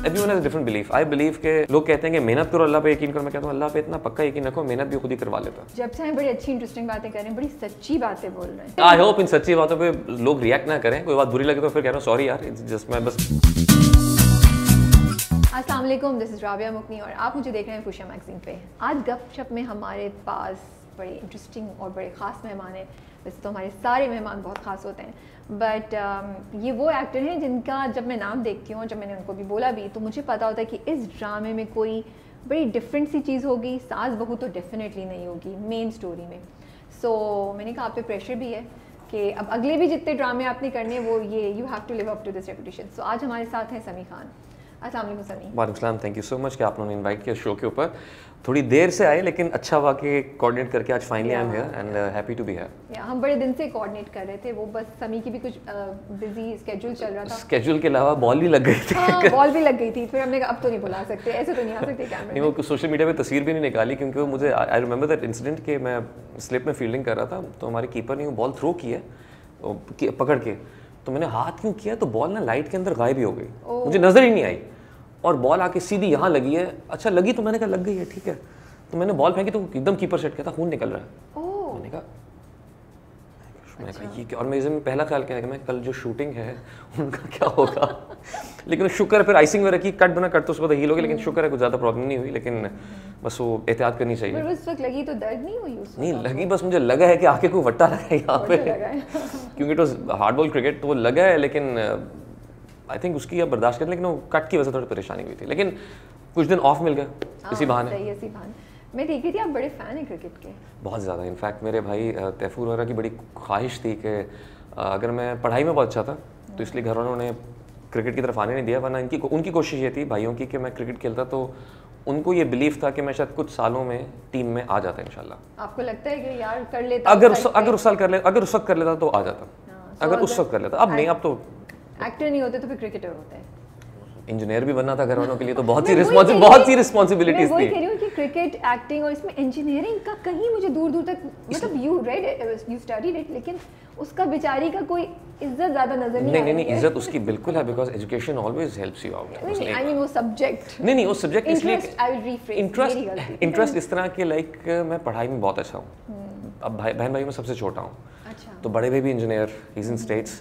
Everyone has a different belief. I believe के लोग कहते हैं कि मेहनत करो, अल्लाह पे यकीन करो। मैं कहता हूँ अल्लाह पे इतना पक्का यकीन रखो, मेहनत भी खुद ही करवा लेता। जब से हम बड़ी अच्छी इंटरेस्टिंग बातें कर रहे हैं, बड़ी सच्ची बातें बोल रहे हैं। आई होप इन सच्ची बातों पे लोग रिएक्ट ना करें, कोई बात बुरी लगे तो फिर कह रहा हूँ सॉरी यार, जस्ट मैं बस। अस्सलाम वालेकुम, दिस इज़ राबिया मुकनी और आप मुझे देख रहे हैं फुशिया मैगज़ीन पे। आज गपशप में हमारे पास बड़े इंटरेस्टिंग और बड़े ख़ास मेहमान हैं। वैसे तो हमारे सारे मेहमान बहुत ख़ास होते हैं, बट ये वो एक्टर हैं जिनका जब मैं नाम देखती हूँ, जब मैंने उनको भी बोला भी, तो मुझे पता होता है कि इस ड्रामे में कोई बड़ी डिफरेंट सी चीज़ होगी। सास बहू तो डेफिनेटली नहीं होगी मेन स्टोरी में। सो मैंने कहा आप पे प्रेशर भी है कि अब अगले भी जितने ड्रामे आपने करने वो ये you have to live up to this reputation. So आज हमारे साथ हैं समी खान। अस्सलाम वालेकुम समी। वालेकुम सलाम, थैंक यू सो मच कि आपने इनवाइट किया शो के ऊपर। थोड़ी देर से आए लेकिन अच्छा हुआ कि कोऑर्डिनेट करके आज finally I am here and happy to be here. हम बड़े दिन से कोऑर्डिनेट कर रहे थे, वो बस समी की भी कुछ बिजी स्केड्यूल चल रहा था। स्केड्यूल के अलावा बॉल भी लग गई थी। हाँ, बॉल भी लग गई थी। फिर हमने कहा अब तो नहीं बुला सकते, ऐसे तो नहीं आ सकते कैमरे नहीं, वो सोशल मीडिया पे तस्वीर भी नहीं निकाली क्योंकि वो मुझे आई रिमेंबर दैट इंसिडेंट कि मैं स्लिप में फील्डिंग कर रहा था, तो हमारे कीपर ने वो बॉल थ्रो की है पकड़ के, तो मैंने हाथ क्यों किया तो बॉल ना लाइट के अंदर गायब ही हो गई, मुझे नजर ही नहीं आई और बॉल आके सीधी यहाँ लगी है। अच्छा लगी तो मैंने कहा लग गई है ठीक है, तो मैंने बॉल फेंकी तो एकदम कीपर सेट किया था, खून निकल रहा है। मैंने कहा ये क्या, और मैं पहला ख्याल किया कि मैं कल जो शूटिंग है उनका क्या होगा। लेकिन शुक्र है फिर आइसिंग में रखी, कट बना कट तो उसके बाद हील हो गया, लेकिन शुक्र है कुछ ज़्यादा प्रॉब्लम नहीं हुई, लेकिन बस वो एहतियात करनी चाहिए। पर उस वक्त लगी तो दर्द नहीं हुई उस वक्त? नहीं लगी, बस मुझे लगा है कि आके कोई वट्टा लगा है यहाँ पे क्योंकि it was hard ball cricket, तो वो लगा है, लेकिन आई थिंक उसकी अब बर्दाश्त कर, लेकिन वो कट की वजह से थोड़ी परेशानी हुई थी, लेकिन कुछ दिन ऑफ मिल गया इसी बहाने। मैं देख रही थी आप बड़े फ़ैन हैं क्रिकेट के। बहुत ज़्यादा, इनफैक्ट मेरे भाई तैफूर वगैरह की बड़ी ख्वाहिश थी कि अगर मैं पढ़ाई में बहुत अच्छा था तो इसलिए घर वालों ने क्रिकेट की तरफ आने नहीं दिया, वरना उनकी कोशिश ये थी भाइयों की कि मैं क्रिकेट खेलता, तो उनको ये बिलीव था कि मैं शायद कुछ सालों में टीम में आ जाता इंशाल्लाह। आपको लगता है कि यार कर लेता, अगर उस वक्त कर लेता तो आ जाता, अगर उस वक्त कर लेता, अब नहीं, अब तो एक्टर नहीं होते तो फिर क्रिकेटर होते हैं। इंजीनियर भी बनना था घर वालों के लिए, तो बहुत सी रिस्पॉन्सिबिलिटीज थी। मैं वही कह रही हूँ कि क्रिकेट, एक्टिंग और इसमें इंजीनियरिंग का कहीं मुझे दूर दूर तक, मतलब यू स्टडीड इट, लेकिन उसका बेचारी का कोई इज्जत ज्यादा नजर नहीं। इज्जत उसकी बिल्कुल है, because education always helps you out. I mean वो सब्जेक्ट नहीं वो सब्जेक्ट इसलिए इंटरेस्ट इस तरह के, लाइक मैं पढ़ाई में बहुत अच्छा हूँ, अब बहन भाई में सबसे छोटा हूँ। अच्छा। तो बड़े भाई भी engineer, he is in states,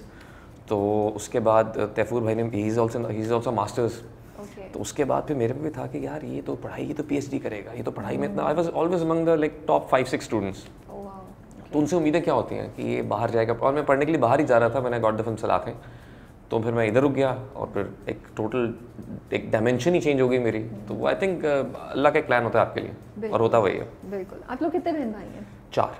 तो उसके बाद तैफूर भाई ने ही इज आल्सो मास्टर्स, तो उसके बाद फिर मेरे में भी था कि यार ये तो पढ़ाई, ये तो पीएचडी करेगा, ये तो पढ़ाई में इतना, I was always among the like top 5-6 students. तो उनसे उम्मीदें क्या होती हैं कि ये बाहर जाएगा, और मैं पढ़ने के लिए बाहर ही जा रहा था, मैंने गॉट द फिल्म सलाखें, तो फिर मैं इधर रुक गया और फिर एक डायमेंशन ही चेंज हो गई मेरी। तो आई थिंक अल्लाह का एक प्लान होता है आपके लिए और होता वही है। बिल्कुल। आप लोग कितने बहन भाई हैं? 4।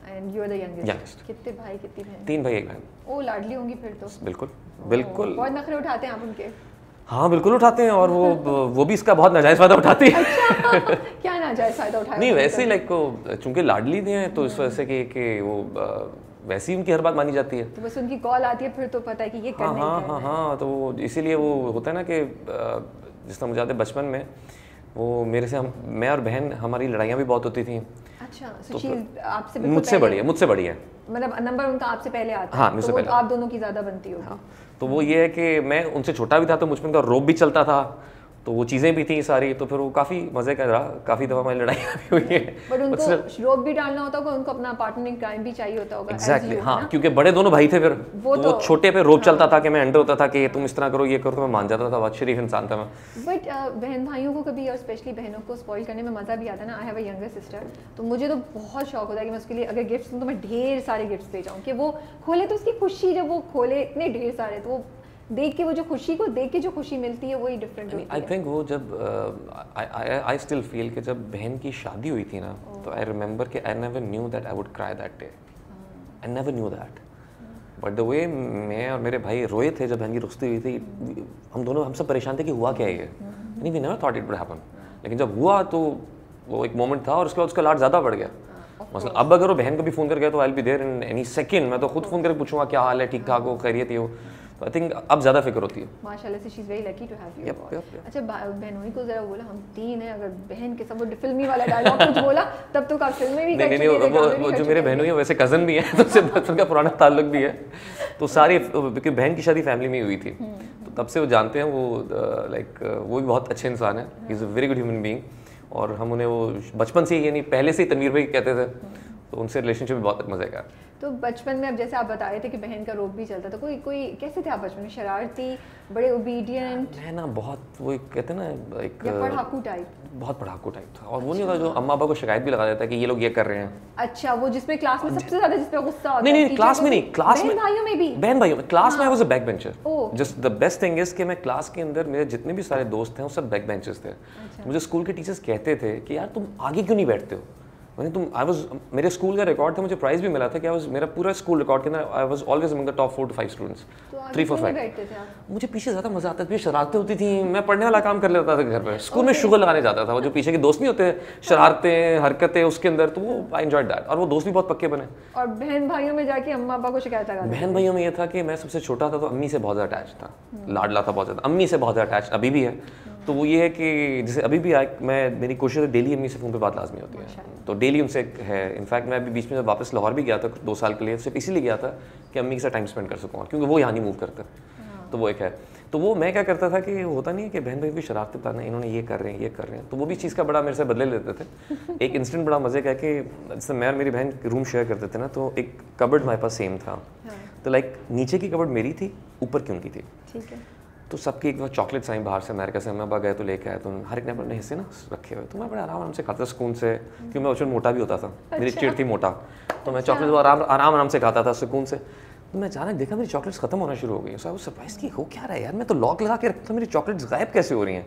And you are the youngest. कितने भाई कितनी बहन? 3 भाई 1 बहन। ओ लाडली होंगी फिर तो। बिल्कुल। बहुत नखरे उठाते हैं आप उनके? हाँ बिल्कुल उठाते हैं, और वो भी इसका बहुत नाजायज़ फ़ायदा उठाती है। अच्छा, क्या नाजायज़ फ़ायदा उठाया? नहीं वैसे ही लाइक को चूँकि लाडली हैं तो इस वजह से कि वो वैसे ही उनकी हर बात मानी जाती है, तो बस उनकी कॉल आती है फिर तो पता है कि ये करना ही करना है। हाँ, तो इसीलिए वो होता है ना कि जिस तरह मुझे याद है बचपन में वो मेरे से मैं और बहन हमारी लड़ाइयाँ भी बहुत होती थी। अच्छा, तो आपसे मुझसे बड़ी है, मतलब नंबर उनका आपसे पहले आता है। हाँ, मुझसे पहले। तो आप दोनों की ज़्यादा बनती होगी। हाँ, तो वो ये है कि मैं उनसे छोटा भी था तो मुझ में उनका रोब भी चलता था, तो वो चीज़ें भी थी सारी, तो फिर वो काफ़ी मज़े का रहा, काफ़ी दफ़ा हमारी लड़ाई भी हुई है। बट उनको रोब भी डालना होता होगा, उनको अपना पार्टनर इन क्राइम भी चाहिए होता होगा। एग्जैक्टली, हाँ, क्योंकि बड़े दोनों भाई थे फिर, वो छोटे पे रोब चलता था कि मैं अंडर होता था कि तुम इस तरह करो, ये करो, तो मैं मान जाता था, बहुत शरीफ इंसान था मैं। बट बहन भाइयों को कभी, और स्पेशली बहनों को स्पॉइल करने में मज़ा भी आता है ना। I have a younger sister, तो मुझे तो बहुत शौक होता है कि मैं उसके लिए अगर गिफ्ट्स दूँ तो मैं ढेर सारे गिफ्ट्स दे जाऊँ, कि वो खोले तो उसकी खुशी, जब वो खोले इतने ढेर सारे, तो वो देख के, वो जो खुशी को देख के जो खुशी मिलती है वही डिफरेंट होती है। आई थिंक वो जब आई स्टिल फील कि जब बहन की शादी हुई थी ना, तो आई रिमेंबर कि I never knew that I would cry that day, I never knew that, but the way मैं और मेरे भाई रोए थे जब बहन की रुखसती हुई थी, हम सब परेशान थे कि हुआ क्या है ये, we never thought it would happen, लेकिन जब हुआ तो वो एक मोमेंट था और उसके बाद उसका लाड ज़्यादा बढ़ गया। मतलब अब अगर वो बहन कभी फ़ोन कर गया तो I will be there in any second, मैं तो खुद फ़ोन करके पूछूंगा क्या हाल है, ठीक ठाक हो, खैरियत ही हो। तो आई थिंक अब ज़्यादा फिक्र होती है। माशाल्लाह से she is very lucky to have you. अच्छा, बहनों को ज़रा बोला, हम 3 हैं, अगर बहन के सब वो फिल्मी वाला डायलॉग कुछ बोला तब तो आप फिल्में भी नहीं, वो जो मेरे बहनों हैं वैसे कज़न भी हैं, तो उससे बचपन का पुराना ताल्लुक भी है, तो सारी, क्योंकि बहन की शादी फैमिली में हुई थी, तो तो तब से वो जानते हैं वो लाइक वो भी बहुत अच्छे इंसान है, he is a very good human being. और हम उन्हें वो बचपन से ही यानी पहले से ही तनवीर भाई कहते थे, तो उनसे रिलेशनशिप भी बहुत मज़े का। तो बचपन में अब जैसे आप बता रहे थे कि बहन का रोब भी चलता था, कोई कैसे थे आप बचपन में? शरारती, बड़े ओबीडियंट? मैं ना बहुत वो कहते हैं ना एक पढ़ाकू टाइप? बहुत पढ़ाकू टाइप था, और वो नहीं होता जो अम्मा पापा को शिकायत भी लगा देता है कि ये लोग ये कर रहे हैं। अच्छा, वो जिसमें क्लास में सबसे ज्यादा जिस पे गुस्सा होता है? नहीं क्लास में नहीं, क्लास में भाइयों में भी? बहन भाइयों में, क्लास में I was a back bencher. Oh. Just the best thing is कि मैं क्लास के अंदर मेरे जितने भी सारे दोस्त हैं वो सब बैक बेंचर्स थे। मुझे स्कूल के टीचर्स कहते थे कि यार तुम आगे क्यों नहीं बैठते हो, मेरे स्कूल का रिकॉर्ड था, मुझे प्राइज भी मिला था कि मेरा पूरा स्कूल रिकॉर्ड के अंदर I was always among the top 4 to 5 students. 3 4 5 मुझे पीछे ज़्यादा मजा आता था, शरारतें होती थी, मैं पढ़ने वाला काम कर लेता था घर पे, स्कूल में शुगर लगाने जाता था। वो जो पीछे के दोस्त नहीं होते, शरारतें हरकतें उसके अंदर, तो वो आई एंजॉयड दैट, और वो दोस्त भी बहुत पक्के बने। और बहन भाइयों में जाके अम्मा पापा को शिकायत लगा? बहन भाइयों में ये था कि मैं सबसे छोटा था तो अम्मी से बहुत ज़्यादा अटैच था, लाडला था बहुत ज़्यादा, अम्मी से बहुत ज़्यादा अटैच अभी भी है। तो वो ये है कि जैसे अभी भी मेरी कोशिश है डेली अम्मी से फ़ोन पे बात लाजमी होती है, तो डेली उनसे है। इनफैक्ट मैं अभी बीच में वापस लाहौर भी गया था 2 साल के लिए, सिर्फ इसीलिए गया था कि अम्मी के साथ टाइम स्पेंड कर सकूँ, क्योंकि वो यहाँ नहीं मूव करते। तो वो एक है। तो वो मैं क्या करता था कि होता नहीं है कि बहन भाई भी शरारतें बताना, इन्होंने ये कर रहे हैं ये कर रहे हैं, तो वो भी चीज़ का बड़ा मेरे से बदले लेते थे। एक इंसिडेंट बड़ा मज़े का है कि जैसे मैं और मेरी बहन रूम शेयर करते थे ना, तो एक कबर्ड हमारे पास सेम था। तो लाइक नीचे की कबर्ड मेरी थी, ऊपर की उनकी थी। ठीक है। तो सबकी एक बार चॉकलेट्स आई बाहर से, अमेरिका से, अम्मा पापा गए तो लेके आए, तो हर एक ने अपने हिस्से ना रखे हुए, तो मैं बड़े आराम से खाता सुकून से, क्योंकि मैं बचपन मोटा भी होता था, मेरी चिड़ थी मोटा, तो मैं चॉकलेट आराम से खाता था सुकून से। तो मैं अचानक देखा मेरी चॉकलेट्स खत्म होना शुरू हो गई। सो आई वाज सरप्राइज कि हो क्या रहा है यार, मैं तो लॉक लगा के रखता था, मेरी चॉकलेट्स गायब कैसे हो रही हैं,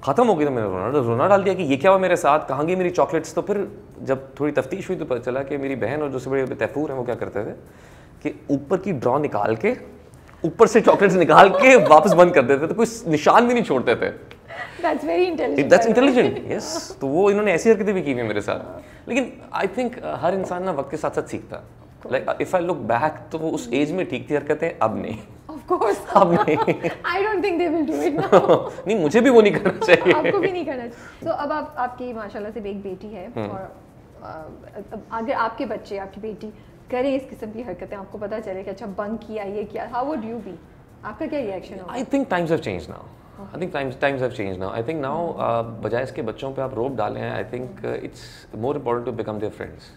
खत्म हो गई। तो मैंने रोना डाल दिया कि ये क्या हुआ मेरे साथ, कहाँ गई मेरी चॉकलेट्स। तो फिर जब थोड़ी तफ्तीश हुई तो पता चला कि मेरी बहन और जो बड़े तैफूर हैं वो क्या करते थे कि ऊपर की ड्रॉ निकाल के, ऊपर से चॉकलेट्स निकाल के वापस बंद कर देते थे, कोई निशान भी नहीं छोड़ते थे। That's very intelligent. That's intelligent, yes. तो वो इन्होंने ऐसी हरकतें भी की हैं मेरे साथ। लेकिन आई थिंक हर इंसान ना वक्त के साथ साथ सीखता है। Like if I look back तो वो उस एज में ठीक थी हरकतें, अब नहीं। Of course. अब नहीं। I don't think they will do it now. नहीं, मुझे भी वो नहीं करना चाहिए। आपको भी नहीं करना चाहिए। तो अब आपकी माशाल्लाह से एक बेटी है, और अगर आपके बच्चे, आपकी बेटी करें इस किस्म की हरकतें, आपको पता चले कि अच्छा बंक किया, ये किया, हाउ वुड यू बी? आपका क्या रिएक्शन होगा? I think times have changed now. I think times have changed now. I think now बजाय इसके बच्चों पे आप रोब डालें, I think it's more important to become their friends.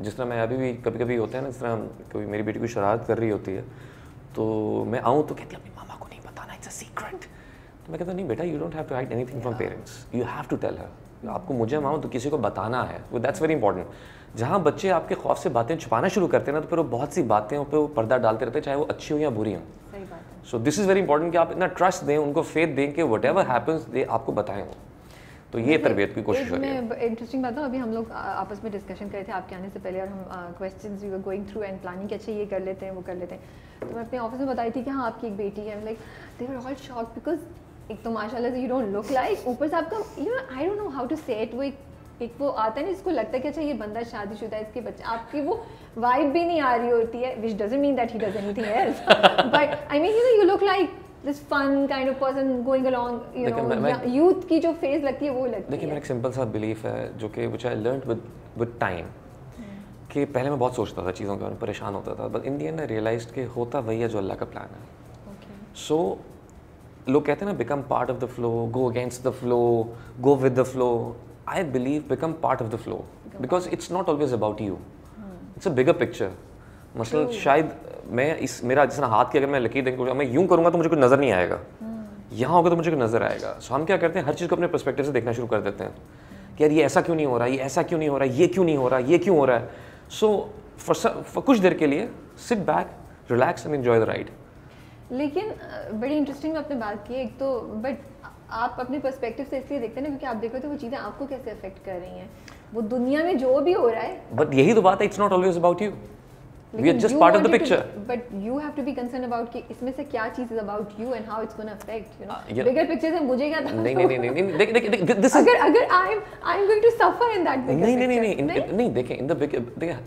जिस तरह मैं अभी भी कभी कभी होता है ना, जिस तरह कोई मेरी बेटी कोई शरारत कर रही होती है तो मैं आऊँ तो कहती है अपनी मामा को नहीं बताना, इट्स अ सीक्रेट। तो मैं कहता नहीं बेटा, you don't have to hide anything from parents, you have to tell her. आपको मुझे माऊँ तो किसी को बताना है, वो दैट्स वेरी इंपॉर्टेंट। जहाँ बच्चे आपके खौफ से बातें छुपाना शुरू करते हैं ना, तो फिर वो बहुत सी बातें पे वो पर्दा डालते रहते हैं, चाहे वो अच्छी हो या बुरी हो। So this is very important कि आप इतना ट्रस्ट दें उनको, फेथ दें कि वट एवर हैपन्स दे आपको बताएं। तो ये तरबियत की कोशिश हो रही है। इंटरेस्टिंग बात है, अभी हम लोग आपस में डिस्कशन कर रहे थे आपके आने से पहले, और हम questions we were going through and planning कि अच्छा ये कर लेते हैं वो कर लेते हैं। तो मैं अपने ऑफिस में बताई थी कि हाँ आपकी एक बेटी है, like they were all shocked because एक तो माशाल्लाह से यू डोंट लुक लाइक, ऊपर से आपका you know I don't know how to say it, वो एक वो आता है ना जिसको लगता है कि अच्छा ये बंदा शादीशुदा है, इसके बच्चे, आपकी वो वाइब भी नहीं आ रही होती है, विच doesn't mean that he does anything else, but I mean you look like this fun kind of person going along, you know, youth की जो फेज लगती है वो लगती है। देखिए मेरा एक सिंपल सा बिलीफ है जो कि which I learned with time, कि पहले मैं बहुत सोचता था चीज़ों के बारे में, परेशान होता था, but in the end I realised कि होता वही है जो अल्लाह का प्लान है। सो लोग कहते हैं ना become part of the flow, go against the flow, go with the flow. I believe become part of the flow, because it's not always about you, it's a bigger picture. मसलन शायद मेरा जिस हाथ की अगर मैं लकीर देखूँगा, मैं यूँ करूँगा तो मुझे कुछ नज़र नहीं आएगा, यहाँ होगा तो मुझे कुछ नज़र आएगा। सो हम क्या करते हैं, हर चीज़ को अपने पर्सपेक्टिव से देखना शुरू कर देते हैं कि यार ये ऐसा क्यों नहीं हो रहा, ये ऐसा क्यों नहीं हो रहा, ये क्यों नहीं हो रहा, ये क्यों हो रहा है। सो फॉर कुछ देर के लिए sit back, relax and enjoy the ride. लेकिन बड़ी इंटरेस्टिंग आपने बात की एक तो, बट आप अपने पर्सपेक्टिव से इसलिए देखते हैं ना क्योंकि आप देखो तो वो चीज़ें आपको कैसे अफेक्ट कर रही हैं, वो दुनिया में जो भी हो रहा है। बट यही तो बात है, it's not always about you, we are just part of the picture. But you have to be concerned about कि इसमें से क्या चीज़ is about you and how it's going to affect, you know. Bigger picture से मुझे क्या था? नहीं देख this is अगर I'm going to suffer in that bigger picture. नहीं देखें, in the big,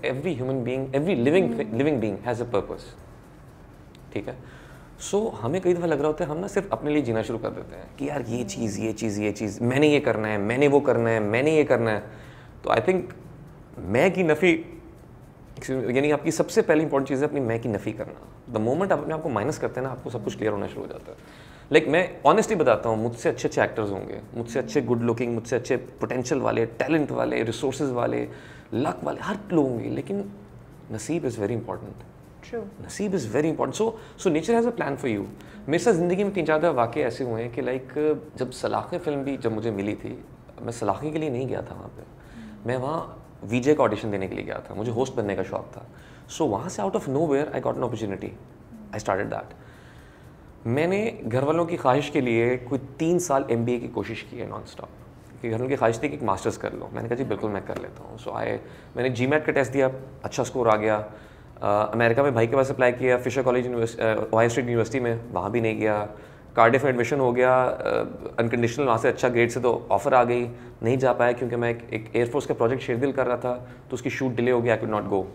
every human being, every living being has a purpose, ठीक है। सो हमें कई दफ़ा लग रहा होता है हम ना सिर्फ अपने लिए जीना शुरू कर देते हैं कि यार ये चीज़ मैंने ये करना है, मैंने वो करना है, मैंने ये करना है। तो आई थिंक मैं की नफ़ी, यानी आपकी सबसे पहली इंपॉर्टेंट चीज़ है अपनी मैं की नफ़ी करना। द मोमेंट आप अपने आप को माइनस करते हैं ना, आपको सब कुछ क्लियर होना शुरू हो जाता है। लाइक मैं ऑनेस्टली बताता हूँ, मुझसे अच्छे अच्छे एक्टर्स होंगे, मुझसे अच्छे गुड लुकिंग, मुझसे अच्छे पोटेंशियल वाले, टैलेंट वाले, रिसोर्सेज वाले, लक वाले, हर लोग होंगे, लेकिन नसीब इज़ वेरी इंपॉर्टेंट। ट्रू, नसीब is very important. So nature has a plan for you. मेरे साथ ज़िंदगी में 3-4 वाक़े ऐसे हुए हैं कि लाइक जब सलाखे फिल्म भी जब मुझे मिली थी, मैं सलाखे के लिए नहीं गया था वहाँ पे, मैं वहाँ वीजे का ऑडिशन देने के लिए गया था, मुझे होस्ट बनने का शौक था। सो वहाँ से out of nowhere I got an opportunity, I started that. मैंने घर वालों की ख्वाहिश के लिए कोई 3 साल MBA की कोशिश की है नॉन स्टॉप, कि घर वालों की ख्वाहिश थी कि एक मास्टर्स कर लो। मैंने कहा जी बिल्कुल मैं कर लेता हूँ। सो मैंने GMAT का टेस्ट दिया, अच्छा स्कोर आ गया। अमेरिका में भाई के पास अप्लाई किया, Fisher College Ohio State University में, वहाँ भी नहीं गया। कार्डिफ में एडमिशन हो गया अनकंडीशनल, वहाँ से अच्छा ग्रेड से तो ऑफर आ गई, नहीं जा पाया क्योंकि मैं एक एयरफोर्स का प्रोजेक्ट शेरदिल कर रहा था, तो उसकी शूट डिले हो गया, आई कुड नॉट गो।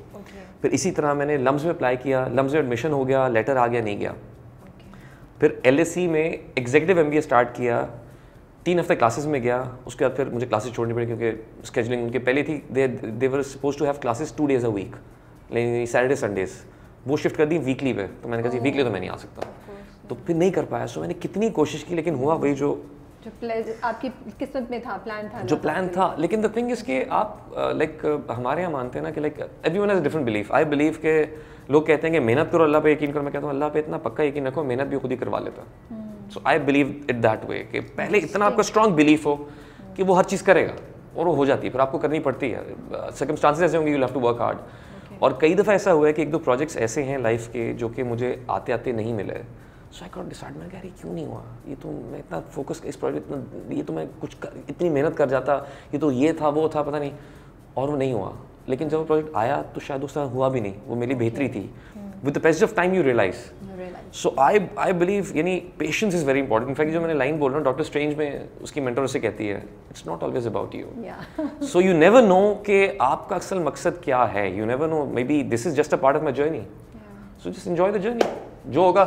फिर इसी तरह मैंने लम्स में अप्लाई किया, लम्स में एडमिशन हो गया, लेटर आ गया, नहीं गया। फिर LSE में एग्जीक्यूटिव MBA स्टार्ट किया, 3 हफ्ते क्लासेस में गया, उसके बाद फिर मुझे क्लासेस छोड़नी पड़ी क्योंकि स्केजुलिंग उनकी पहले थी, they were suppose to have classes 2 days a week, लेकिन सैटरडे संडेज वो शिफ्ट कर दी वीकली पे। तो मैंने कहा जी वीकली तो मैं नहीं आ सकता, तो फिर नहीं कर पाया। सो मैंने कितनी कोशिश की, लेकिन हुआ वही जो आपकी किस्मत में था, प्लान था, जो प्लान था। लेकिन द थिंग इज कि आप लाइक हमारे यहाँ मानते हैं ना कि like everyone has a different belief. I believe के लोग कहते हैं कि मेहनत करो, अल्लाह पे यकीन करो। मैं कहता हूँ अल्लाह पे इतना पक्का यकीन रखो, मेहनत भी खुद ही करवा लेता। So I believe it that way कि पहले इतना आपका स्ट्रॉन्ग बिलीफ हो कि वो हर चीज़ करेगा और वो हो जाती है, फिर आपको करनी पड़ती है। सर्कमस्टांसेस ऐसे होंगे, you have to work hard. और कई दफ़ा ऐसा हुआ है कि 1-2 प्रोजेक्ट्स ऐसे हैं लाइफ के जो कि मुझे आते आते नहीं मिले। सो आई गॉट डिसाइड, मैं कह रही क्यों नहीं हुआ ये, तो मैं इतना फोकस इस प्रोजेक्ट, इतना ये तो मैं इतनी मेहनत कर जाता, ये तो ये था वो था पता नहीं, और वो नहीं हुआ। लेकिन जब वो प्रोजेक्ट आया तो शायद उस तरह हुआ भी नहीं, वो मेरी बेहतरी थी। With the passage of time you realise. So I believe यानी patience is very important. In fact जो मैंने लाइन बोल रहा हूँ डॉक्टर स्ट्रेंज में, उसकी मेंटर उसे कहती है, it's not always about you. So you never know कि आपका असल मकसद क्या है। You never know, may be this is just a part of my journey. So just enjoy the journey, जो होगा।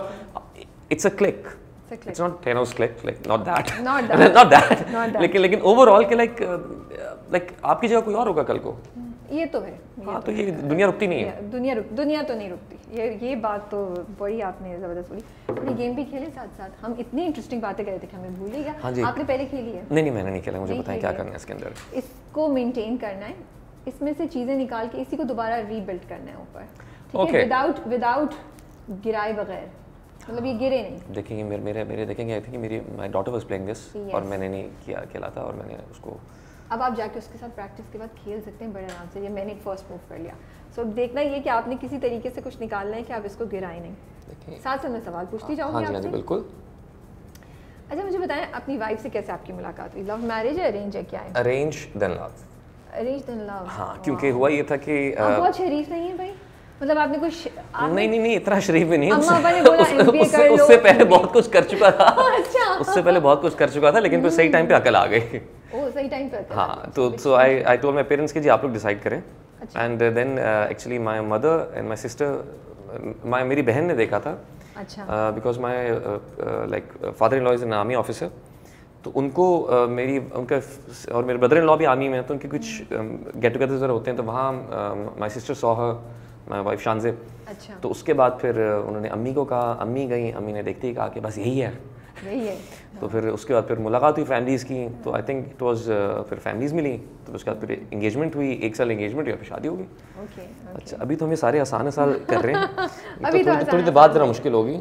It's a click. It's not Thanos click, like not that. Not that. लेकिन overall के like आपकी जगह कोई और होगा कल को। ये तो है। हाँ, तो ये दुनिया रुकती नहीं है। दुनिया तो नहीं रुकती। ये बात तो बड़ी आपने ज़बरदस्त बोली। अपनी गेम भी खेले साथ साथ। हम इतनी इंटरेस्टिंग बातें कर रहे थे कि हमें भूल ही गया। हाँ जी। आपने पहले खेली है? नहीं मैंने नहीं खेला, मुझे बताएं क्या करना है इसके अंदर। इसको मेंटेन करना है, इसमें से चीज़ें निकाल के इसी को दोबारा रीबिल्ड करना है ऊपर, ठीक है, विदाउट गिराए बगैर, मतलब ये गिरे नहीं। देखेंगे मेरे देखेंगे आई थिंक मेरी my daughter was playing this और मैंने नहीं किया, खेला था और मैंने उसको। अब आप जाके उसके साथ प्रैक्टिस के बाद खेल सकते हैं बड़े आराम से। ये मैंने फर्स्ट मूव कर लिया। सो देखना ये कि आपने किसी तरीके से कुछ निकालना है कि आप इसको गिराए नहीं। साथ साथ मैं सवाल पूछती जाऊँगी आपसे। हाँ जी बिल्कुल। अच्छा मुझे बताएं, अपनी वाइफ से कैसे आपकी मुलाकात हुई? लव मैरिज है, अरेंज है, क्या है? Arrange then love. Arrange then love. हाँ, क्योंकि हुआ ये था कि बहुत शरीफ नहीं है भाई, मतलब आपने कुछ नहीं इतना शरीफ भी नहीं। अम्मा ने बोला MBA कर लो। उससे पहले बहुत कुछ कर चुका था। अच्छा। उससे पहले बहुत कुछ कर चुका था, लेकिन फिर सही टाइम पे अकल आ गई। ओह, सही टाइम पे अकल। हाँ, तो आई टोल्ड माय पेरेंट्स कि जी आप लोग डिसाइड करें। And then actually my mother and my sister, मेरी बहन ने देखा था। अच्छा। Because my like father in law is an army officer, तो उनको उनका और मेरे ब्रदर इन लॉ भी आर्मी में है, तो उनके कुछ गेट टुगेदर होते हैं, तो वहाँ my sister saw her, my wife Shanzay. अच्छा। तो उसके बाद फिर उन्होंने अम्मी को कहा, अम्मी गई, अम्मी ने देखते ही कहा कि बस यही है। तो फिर उसके बाद फिर मुलाकात हुई फैमिलीज़ की, तो आई थिंक इट वाज फिर फैमिलीज़ मिली, तो उसके बाद फिर एंगेजमेंट हुई, 1 साल एंगेजमेंट हुई, फिर शादी हो गई। अच्छा, अभी तो हमें सारे आसान कर रहे हैं। अभी तो थोड़ी देर बाद ज़रा मुश्किल होगी,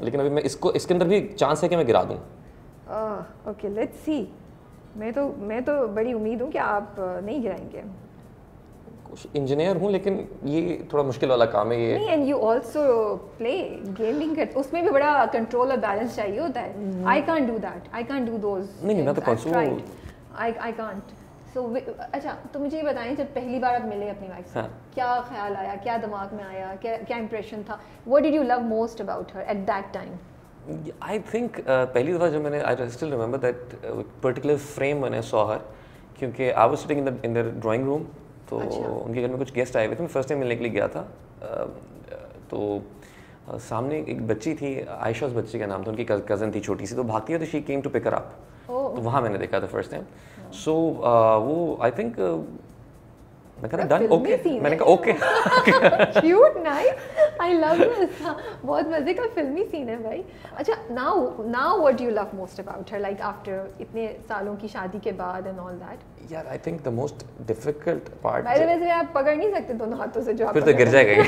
लेकिन अभी मैं इसके अंदर भी चांस है कि मैं गिरा दूँ। Okay, let's see. मैं तो बड़ी उम्मीद हूँ कि आप नहीं गिराएंगे। इंजीनियर हूँ, लेकिन ये थोड़ा मुश्किल वाला काम है ये। नहीं, and you also play gaming, उसमें भी बड़ा कंट्रोल और बैलेंस चाहिए होता है। I can't do that, I can't do those. नहीं मैं तो कंट्रोल आई कांट। सो अच्छा, तो मुझे ये बताएं, जब पहली बार आप मिले अपनी वाइफ से, क्या ख्याल आया, क्या दिमाग में आया, क्या इंप्रेशन था? What did you love most about her at that time? I think पहली दफ़ा जब मैंने, I still remember that particular frame when I saw her, क्योंकि I was sitting in the drawing room, तो उनके घर में कुछ गेस्ट आए हुए थे, मैं फर्स्ट टाइम मिलने के लिए गया था। तो सामने एक बच्ची थी, आयशा उस बच्ची का नाम था, उनकी कज़न थी छोटी सी, तो भागती है, तो she came to pick her up. तो वहाँ मैंने देखा था फर्स्ट टाइम। सो वो आई थिंक मैं कहा डन ओके, मैंने कहा okay. Cute, nice, I love this. बहुत मजे का फिल्मी सीन है भाई। अच्छा, now what do you love most about her, like after इतने सालों की शादी के बाद एंड ऑल दैट? यार I think the most difficult part, by the way आप पकड़ नहीं सकते दोनों हाथों से, जो आप फिर तो गिर जाएगा ये।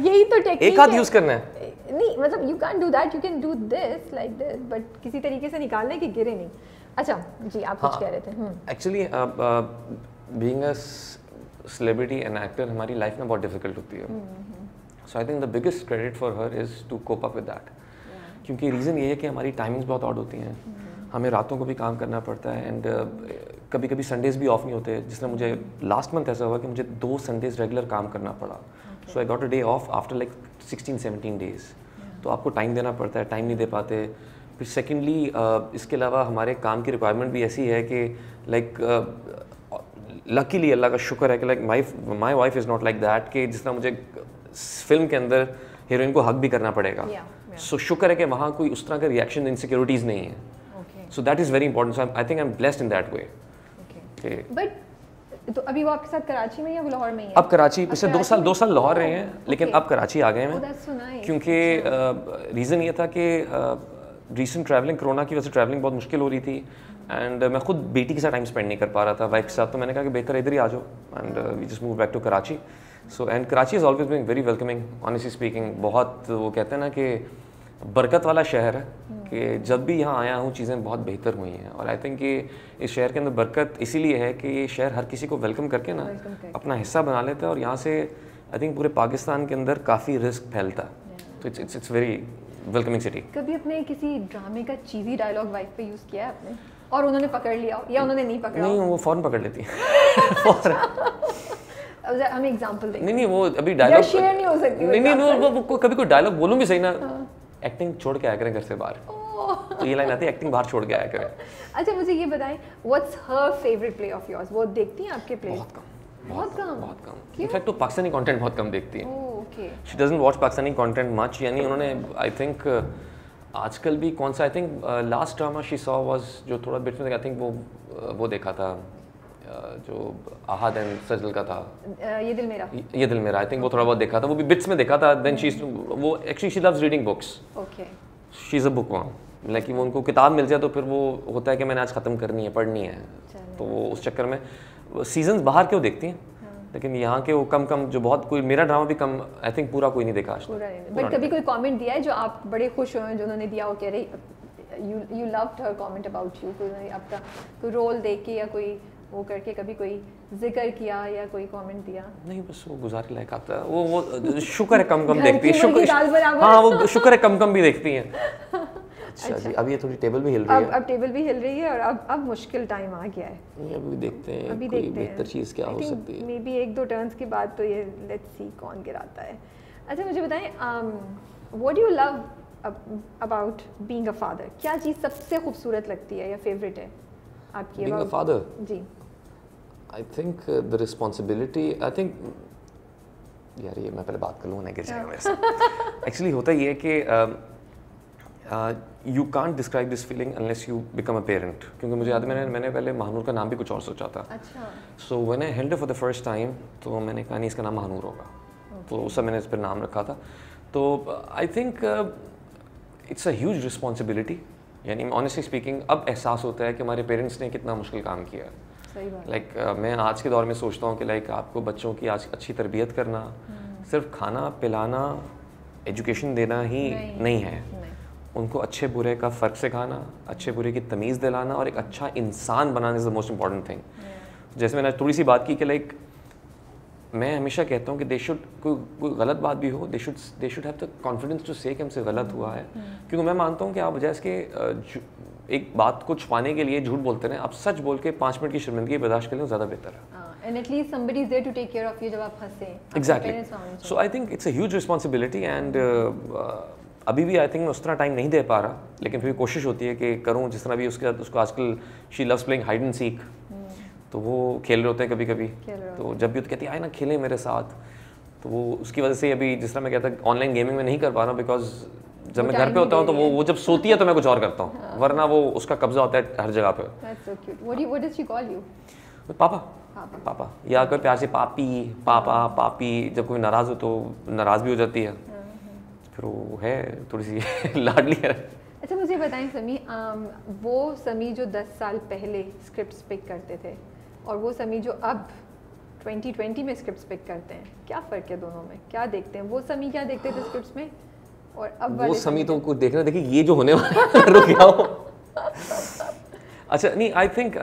यही तो टेक्निक एक हाथ यूज करना है, नहीं मतलब you can do that, you can do this like this, but किसी तरीके से निकालना है कि गिरे नहीं। अच्छा जी, आप कुछ कह रहे थे। Actually being a celebrity and actor हमारी लाइफ में बहुत डिफिकल्ट होती है। So I think the biggest credit for her is to cope up with that, क्योंकि रीज़न ये है कि हमारी टाइमिंग्स बहुत ऑड होती हैं, हमें रातों को भी काम करना पड़ता है, एंड कभी कभी संडेज़ भी ऑफ नहीं होते। जिसमें मुझे लास्ट मंथ ऐसा हुआ कि मुझे 2 संडेज़ रेगुलर काम करना पड़ा, so I got a day off after like 16-17 days. तो आपको टाइम देना पड़ता है, टाइम नहीं दे पाते। फिर सेकेंडली इसके अलावा हमारे काम की रिक्वायरमेंट भी ऐसी है कि लाइक लकीली अल्लाह का शुक्र है कि like my wife is not like that, कि जिस तरह मुझे फिल्म के अंदर हीरोइन को हक भी करना पड़ेगा। सो शुक्र है कि वहाँ कोई उस तरह का रिएक्शन इनसिक्योरिटीज़ नहीं है। सो that is very important. So I think I am blessed in that way. But तो अभी वो आपके साथ कराची में या लाहौर में ही है? अब कराची, पिछले 2 साल लाहौर रहे हैं, लेकिन अब कराची आ गए हैं, क्योंकि रीज़न ये था कि रीसेंट ट्रैवलिंग, कोरोना की वजह से ट्रैवलिंग बहुत मुश्किल हो रही थी, एंड मैं खुद बेटी के साथ टाइम स्पेंड नहीं कर पा रहा था, वाइफ के साथ। तो मैंने कहा कि बेहतर इधर ही आ जाओ, and we just move back to Karachi. So and Karachi is always being very welcoming, honestly speaking. बहुत वो कहते हैं ना कि बरकत वाला शहर है, कि जब भी यहाँ आया हूँ चीज़ें बहुत बेहतर हुई हैं। और आई थिंक कि इस शहर के अंदर बरकत इसीलिए है कि ये शहर हर किसी को वेलकम करके ना अपना हिस्सा बना लेता है, और यहाँ से आई थिंक पूरे पाकिस्तान के अंदर काफ़ी रिस्क फैलता है। तो इट्स वेरी वेलकमिंग सिटी। कभी अपने किसी ड्रामे का चीज़ी डायलॉग वाइफ पे यूज़ किया है आपने, और उन्होंने पकड़ लिया या उन्होंने नहीं पकड़ा? नहीं, वो फ़ौरन पकड़ लेती है। हमें एग्जांपल दें। नहीं, वो अभी डायलॉग शेयर नहीं हो सकती। नहीं, वो कभी कोई डायलॉग बोलूँगी सही ना, एक्टिंग छोड़ के आया करें घर से बाहर। तो ये लाइन आती है, एक्टिंग बाहर छोड़ के आया करें। अच्छा, मुझे ये बताएं, what's her favourite play of yours? वो देखती हैं आपके प्ले? बहुत कम। इनफैक्ट तो पाकिस्तानी कंटेंट बहुत कम देखती है। Okay. She doesn't watch Pakistani content much. यानी उन्होंने आई थिंक आजकल भी कौन सा, I think last drama she saw was, जो थोड़ा बिट में आई थिंक वो देखा था, जो आहद एंड सजल का था, ये दिल मेरा। आई थिंक वो थोड़ा बहुत देखा था, वो भी बिट्स में देखा था। देन शी, वो actually she loves reading books. Okay. She is a bookworm, like वो उनको किताब मिल जाए तो फिर वो होता है कि मैंने आज ख़त्म करनी है, पढ़नी है। तो वो उस चक्कर में सीजन्स बाहर क्यों देखती हैं, लेकिन यहाँ के वो कम जो बहुत, कोई मेरा ड्रामा भी कम, आई थिंक पूरा कोई नहीं देखा आज। बट कभी कोई कमेंट दिया है जो आप बड़े खुश हुए, जो उन्होंने दिया हो, कह रहे you loved her comment about you, कोई आपका कोई रोल देख के या कोई वो करके कभी कोई जिक्र किया या कोई कमेंट दिया? नहीं, बस वो गुजारे लायक आता है, वो शुक्र है कम देखती है, शुक्र, हाँ वो शुक्र है कम भी देखती हैं। अच्छा जी, अब ये थोड़ी टेबल भी हिल रही है। अब टेबल भी हिल रही है, और अब मुश्किल टाइम आ गया है। अभी देखते हैं कोई बेहतर चीज़ क्या हो सकती है। मे बी 1-2 टर्न्स के बाद तो ये लेट्स सी कौन गिराता है। अच्छा, मुझे बताएं, what do you love about being a father? क्या चीज़ सबसे खूबसूरत लगती है या फेवरेट है आपकी? Being a father ji, I think the responsibility, I think, यार ये मैं पहले बात कर लूँ, ना गिर जाएगा मेरे से। एक्चुअली होता ये है कि you can't describe this feeling unless you become a parent. क्योंकि मुझे याद है मैंने पहले महानूर का नाम भी कुछ और सोचा था। अच्छा। So when I held for the first time, तो मैंने कहा नहीं, इसका नाम महानूर होगा। तो उस समय मैंने इस पर नाम रखा था। तो I think it's a huge responsibility. यानी ऑनेस्टली स्पीकिंग अब एहसास होता है कि हमारे पेरेंट्स ने कितना मुश्किल काम किया है। सही बात। लाइक मैं आज के दौर में सोचता हूँ कि लाइक आपको बच्चों की आज अच्छी तरबियत करना सिर्फ खाना पिलाना एजुकेशन देना ही नहीं है। उनको अच्छे बुरे का फ़र्क सिखाना, अच्छे बुरे की तमीज़ दिलाना और एक अच्छा इंसान बनाना is the most important thing. जैसे मैंने थोड़ी सी बात की कि लाइक मैं हमेशा कहता हूँ कि दे शुड, कोई गलत बात भी हो, they should have the confidence to say कि हमसे गलत हुआ है। क्योंकि मैं मानता हूँ कि आप बजाय इसके एक बात को छुपाने के लिए झूठ बोलते रहे, आप सच बोल के 5 मिनट की शर्मिंदगी बर्दाश्त कर लें, ज़्यादा बेहतर है। And at least somebody is there to take care of you जब आप हंसे। Exactly. So I think it's a huge responsibility and अभी भी आई थिंक मैं उस तरह टाइम नहीं दे पा रहा, लेकिन फिर भी कोशिश होती है कि करूँ। जिस तरह भी उसके साथ उसको आजकल she loves playing hide and seek, तो वो खेल रहे होते हैं कभी कभी, तो जब भी तो कहती है आए ना खेलें मेरे साथ। तो वो उसकी वजह से अभी जिस तरह मैं कहता ऑनलाइन गेमिंग में नहीं कर पा रहा, बिकॉज जब मैं घर पे होता हूँ तो वो जब सोती है तो मैं कुछ और करता हूँ, वरना वो उसका कब्जा होता है हर जगह पे। पापा पापा, या अगर प्यार से पापी पापा पापी, जब कोई नाराज़ हो तो नाराज़ भी हो जाती है, फिर वो है थोड़ी सी लाडली है। अच्छा मुझे बताएं समी, वो समी जो 10 साल पहले स्क्रिप्ट्स पिक करते थे और वो समी जो अब 2020 में स्क्रिप्ट्स पिक करते हैं, क्या फ़र्क है दोनों में? क्या देखते हैं? वो समी क्या देखते थे स्क्रिप्ट्स में और अब वो समी तो कुछ देखना, देखिए ये जो होने वाला रुक जाओ। अच्छा नहीं, आई थिंक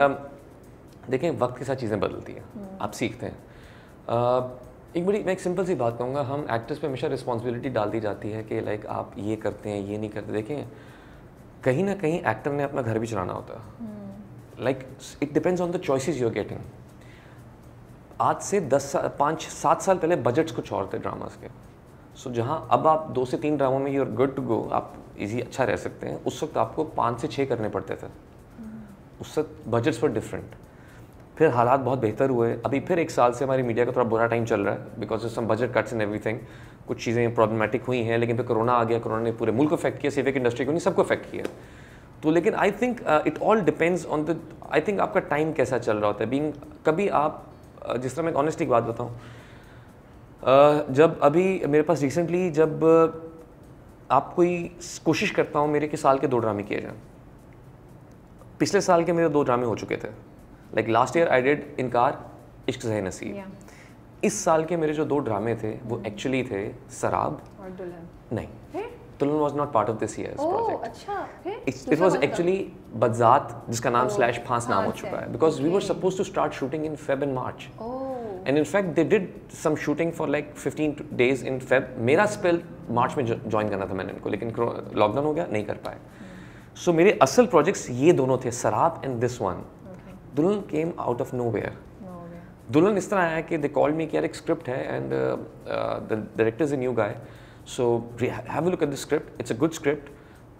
देखें वक्त के साथ चीज़ें बदलती हैं, आप सीखते हैं। मैं एक सिंपल सी बात कहूँगा, हम एक्टर्स पे हमेशा रिस्पॉन्सिबिलिटी डाल दी जाती है कि लाइक आप ये करते हैं ये नहीं करते। देखें कहीं ना कहीं एक्टर ने अपना घर भी चलाना होता है, like it depends on the choices you are getting. आज से 5-7 साल पहले बजट्स कुछ और थे ड्रामास के, सो जहाँ अब आप 2 से 3 ड्रामों में you are good to go, आप इजी अच्छा रह सकते हैं, उस वक्त आपको 5 से 6 करने पड़ते थे। उस वक्त बजट्स वर डिफरेंट। फिर हालात बहुत बेहतर हुए, अभी फिर 1 साल से हमारी मीडिया का थोड़ा बुरा टाइम चल रहा है because of some budget cuts and everything. कुछ चीज़ें प्रॉब्लमेटिक हुई हैं, लेकिन फिर कोरोना आ गया, कोरोना ने पूरे मुल्क को अफेक्ट किया, सिर्फ एक इंडस्ट्री को नहीं सबको अफेक्ट किया। तो लेकिन आई think it all depends on the, I think आपका टाइम कैसा चल रहा होता है। बीइंग कभी आप जिस तरह मैं ऑनेस्टली एक बात बताऊँ, जब अभी मेरे पास रिसेंटली जब आप कोई कोशिश करता हूँ मेरे के साल के 2 ड्रामे किए जाएँ, पिछले साल के मेरे 2 ड्रामे हो चुके थे, like last year I did इनकार, इश्क ज़हे नसीब। इस साल के मेरे जो 2 ड्रामे थे वो एक्चुअली थे सराब और दुल्हन। नहीं, Dulhan was not part of this year's project. अच्छा, इट वाज एक्चुअली बदजात, जिसका नाम / फांस नाम हो चुका है, because we were suppose to start shooting in Feb and March, and in fact they did some shooting for like 15 days in Feb. मेरा स्पेल मार्च में ज्वाइन करना था मैंने इनको, लेकिन लॉकडाउन हो गया, नहीं कर पाए। सो मेरे असल प्रोजेक्ट्स ये दोनों थे, सराब एंड दिस वन। दुल्हन केम आउट ऑफ नोवेयर। दुल्हन इस तरह आया कि दे कॉल्ड मी कि यार एक स्क्रिप्ट है and the director is a new guy, so have a look at the script, it's a good script,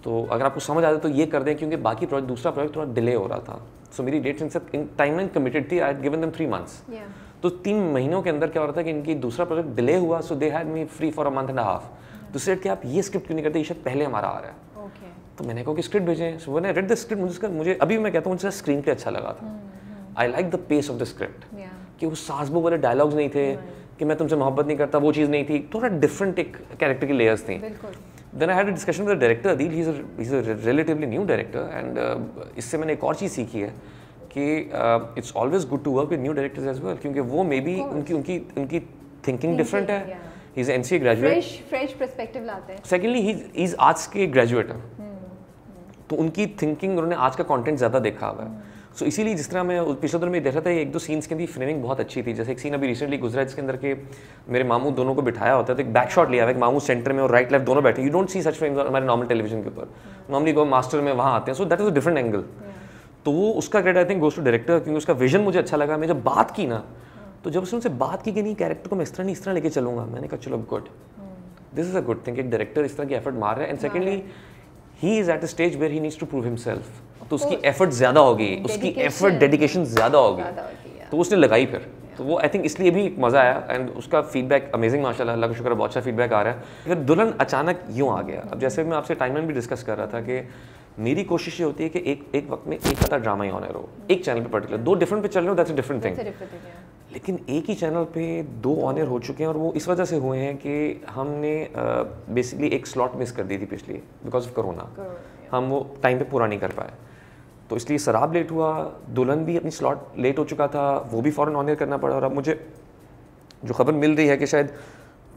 तो अगर आपको समझ आता है तो ये कर दें, क्योंकि बाकी प्रोजेक्ट दूसरा प्रोजेक्ट थोड़ा डिले हो रहा था। सो मेरी डेट्स इनसे टाइमलाइन कमिटेड थी, I had given them 3 months। तो 3 महीनों के अंदर क्या हो रहा था कि इनकी दूसरा प्रोजेक्ट डिले हुआ, so they had me free for a month and a half। दूसरे कि आप ये स्क्रिप्ट क्यों नहीं करते, ये शायद पहले हमारा आ रहा है। तो मैंने कहा कि स्क्रिप्ट भेजें। So when I read the script, मुझे अभी मैं कहता हूँ मुझे स्क्रीन प्ले अच्छा लगा था। I like the pace of the script, कि वो सासबू वाले डायलॉग्स नहीं थे कि मैं तुमसे मोहब्बत नहीं करता, वो चीज़ नहीं थी, थोड़ा डिफरेंट एक कैरेक्टर की लेयर्स थी। Then I had a discussion with the director Adeel, he is a relatively new director, and इससे मैंने एक और चीज़ सीखी है कि it's always good to work with new directors as well, क्योंकि वो मे बी उनकी थिंकिंग डिफरेंट है। He is NCA graduate, fresh perspective लाते हैं। सेकेंडली ही इज़ आर्ट्स के ग्रेजुएट है, तो उनकी थिंकिंग, उन्होंने आज का कंटेंट ज़्यादा देखा हुआ है। सो इसीलिए जिस तरह मैं पिछले दौर में देखा था, 1-2 सीन्स के अंदर फ्रेमिंग बहुत अच्छी थी। जैसे एक सीन अभी रिसेंटली गुजरा जिसके अंदर के मेरे मामू दोनों को बिठाया होता है, तो एक बैक शॉट लिया हुआ है, एक मामू सेंटर में और राइट लेफ्ट दोनों बैठे। You don't see such frames हमारे नॉर्मल टेलीविजन के ऊपर, नॉर्मली वो मास्टर में वहाँ आते हैं, so that is a different angle. तो वो उसका credit I think goes to director, क्योंकि उसका विजन मुझे अच्छा लगा। मैं जब बात की ना, तो जब उसने उनसे बात की कि नहीं कैरेक्टर को मैं इस तरह लेके चलूँगा, मैंने कहा चलो good, this is a good thing, एक डायरेक्टर इस तरह की एफर्ट मार रहा है। And secondly he is at a stage where he needs to prove himself, तो उसकी एफर्ट ज़्यादा होगी, उसकी एफर्ट डेडिकेशन ज़्यादा होगी, तो उसने लगाई फिर। तो वो आई थिंक इसलिए भी मज़ा आया, एंड उसका फीडबैक अमेजिंग माशाल्लाह, अल्लाह का शुक्र है, बहुत अच्छा फीडबैक आ रहा है। फिर दुल्हन अचानक यूँ आ गया। अब जैसे मैं आपसे टाइमलाइन भी डिस्कस कर रहा था कि मेरी कोशिश ये होती है कि एक वक्त में एक पता ड्रामा ही ऑनर हो, एक चैनल पे पर्टिकुलर, 2 डिफरेंट पे चल रहे हो, दैट्स अ डिफरेंट थिंग। लेकिन एक ही चैनल पे 2 ऑनर हो चुके हैं, और वो इस वजह से हुए हैं कि हमने बेसिकली एक स्लॉट मिस कर दी थी पिछली, बिकॉज ऑफ कोरोना। हम वो टाइम पे पूरा नहीं कर पाए, तो इसलिए सराब लेट हुआ, दुल्हन भी अपनी स्लॉट लेट हो चुका था, वो भी फ़ौरन ऑनर करना पड़ा। और अब मुझे जो खबर मिल रही है कि शायद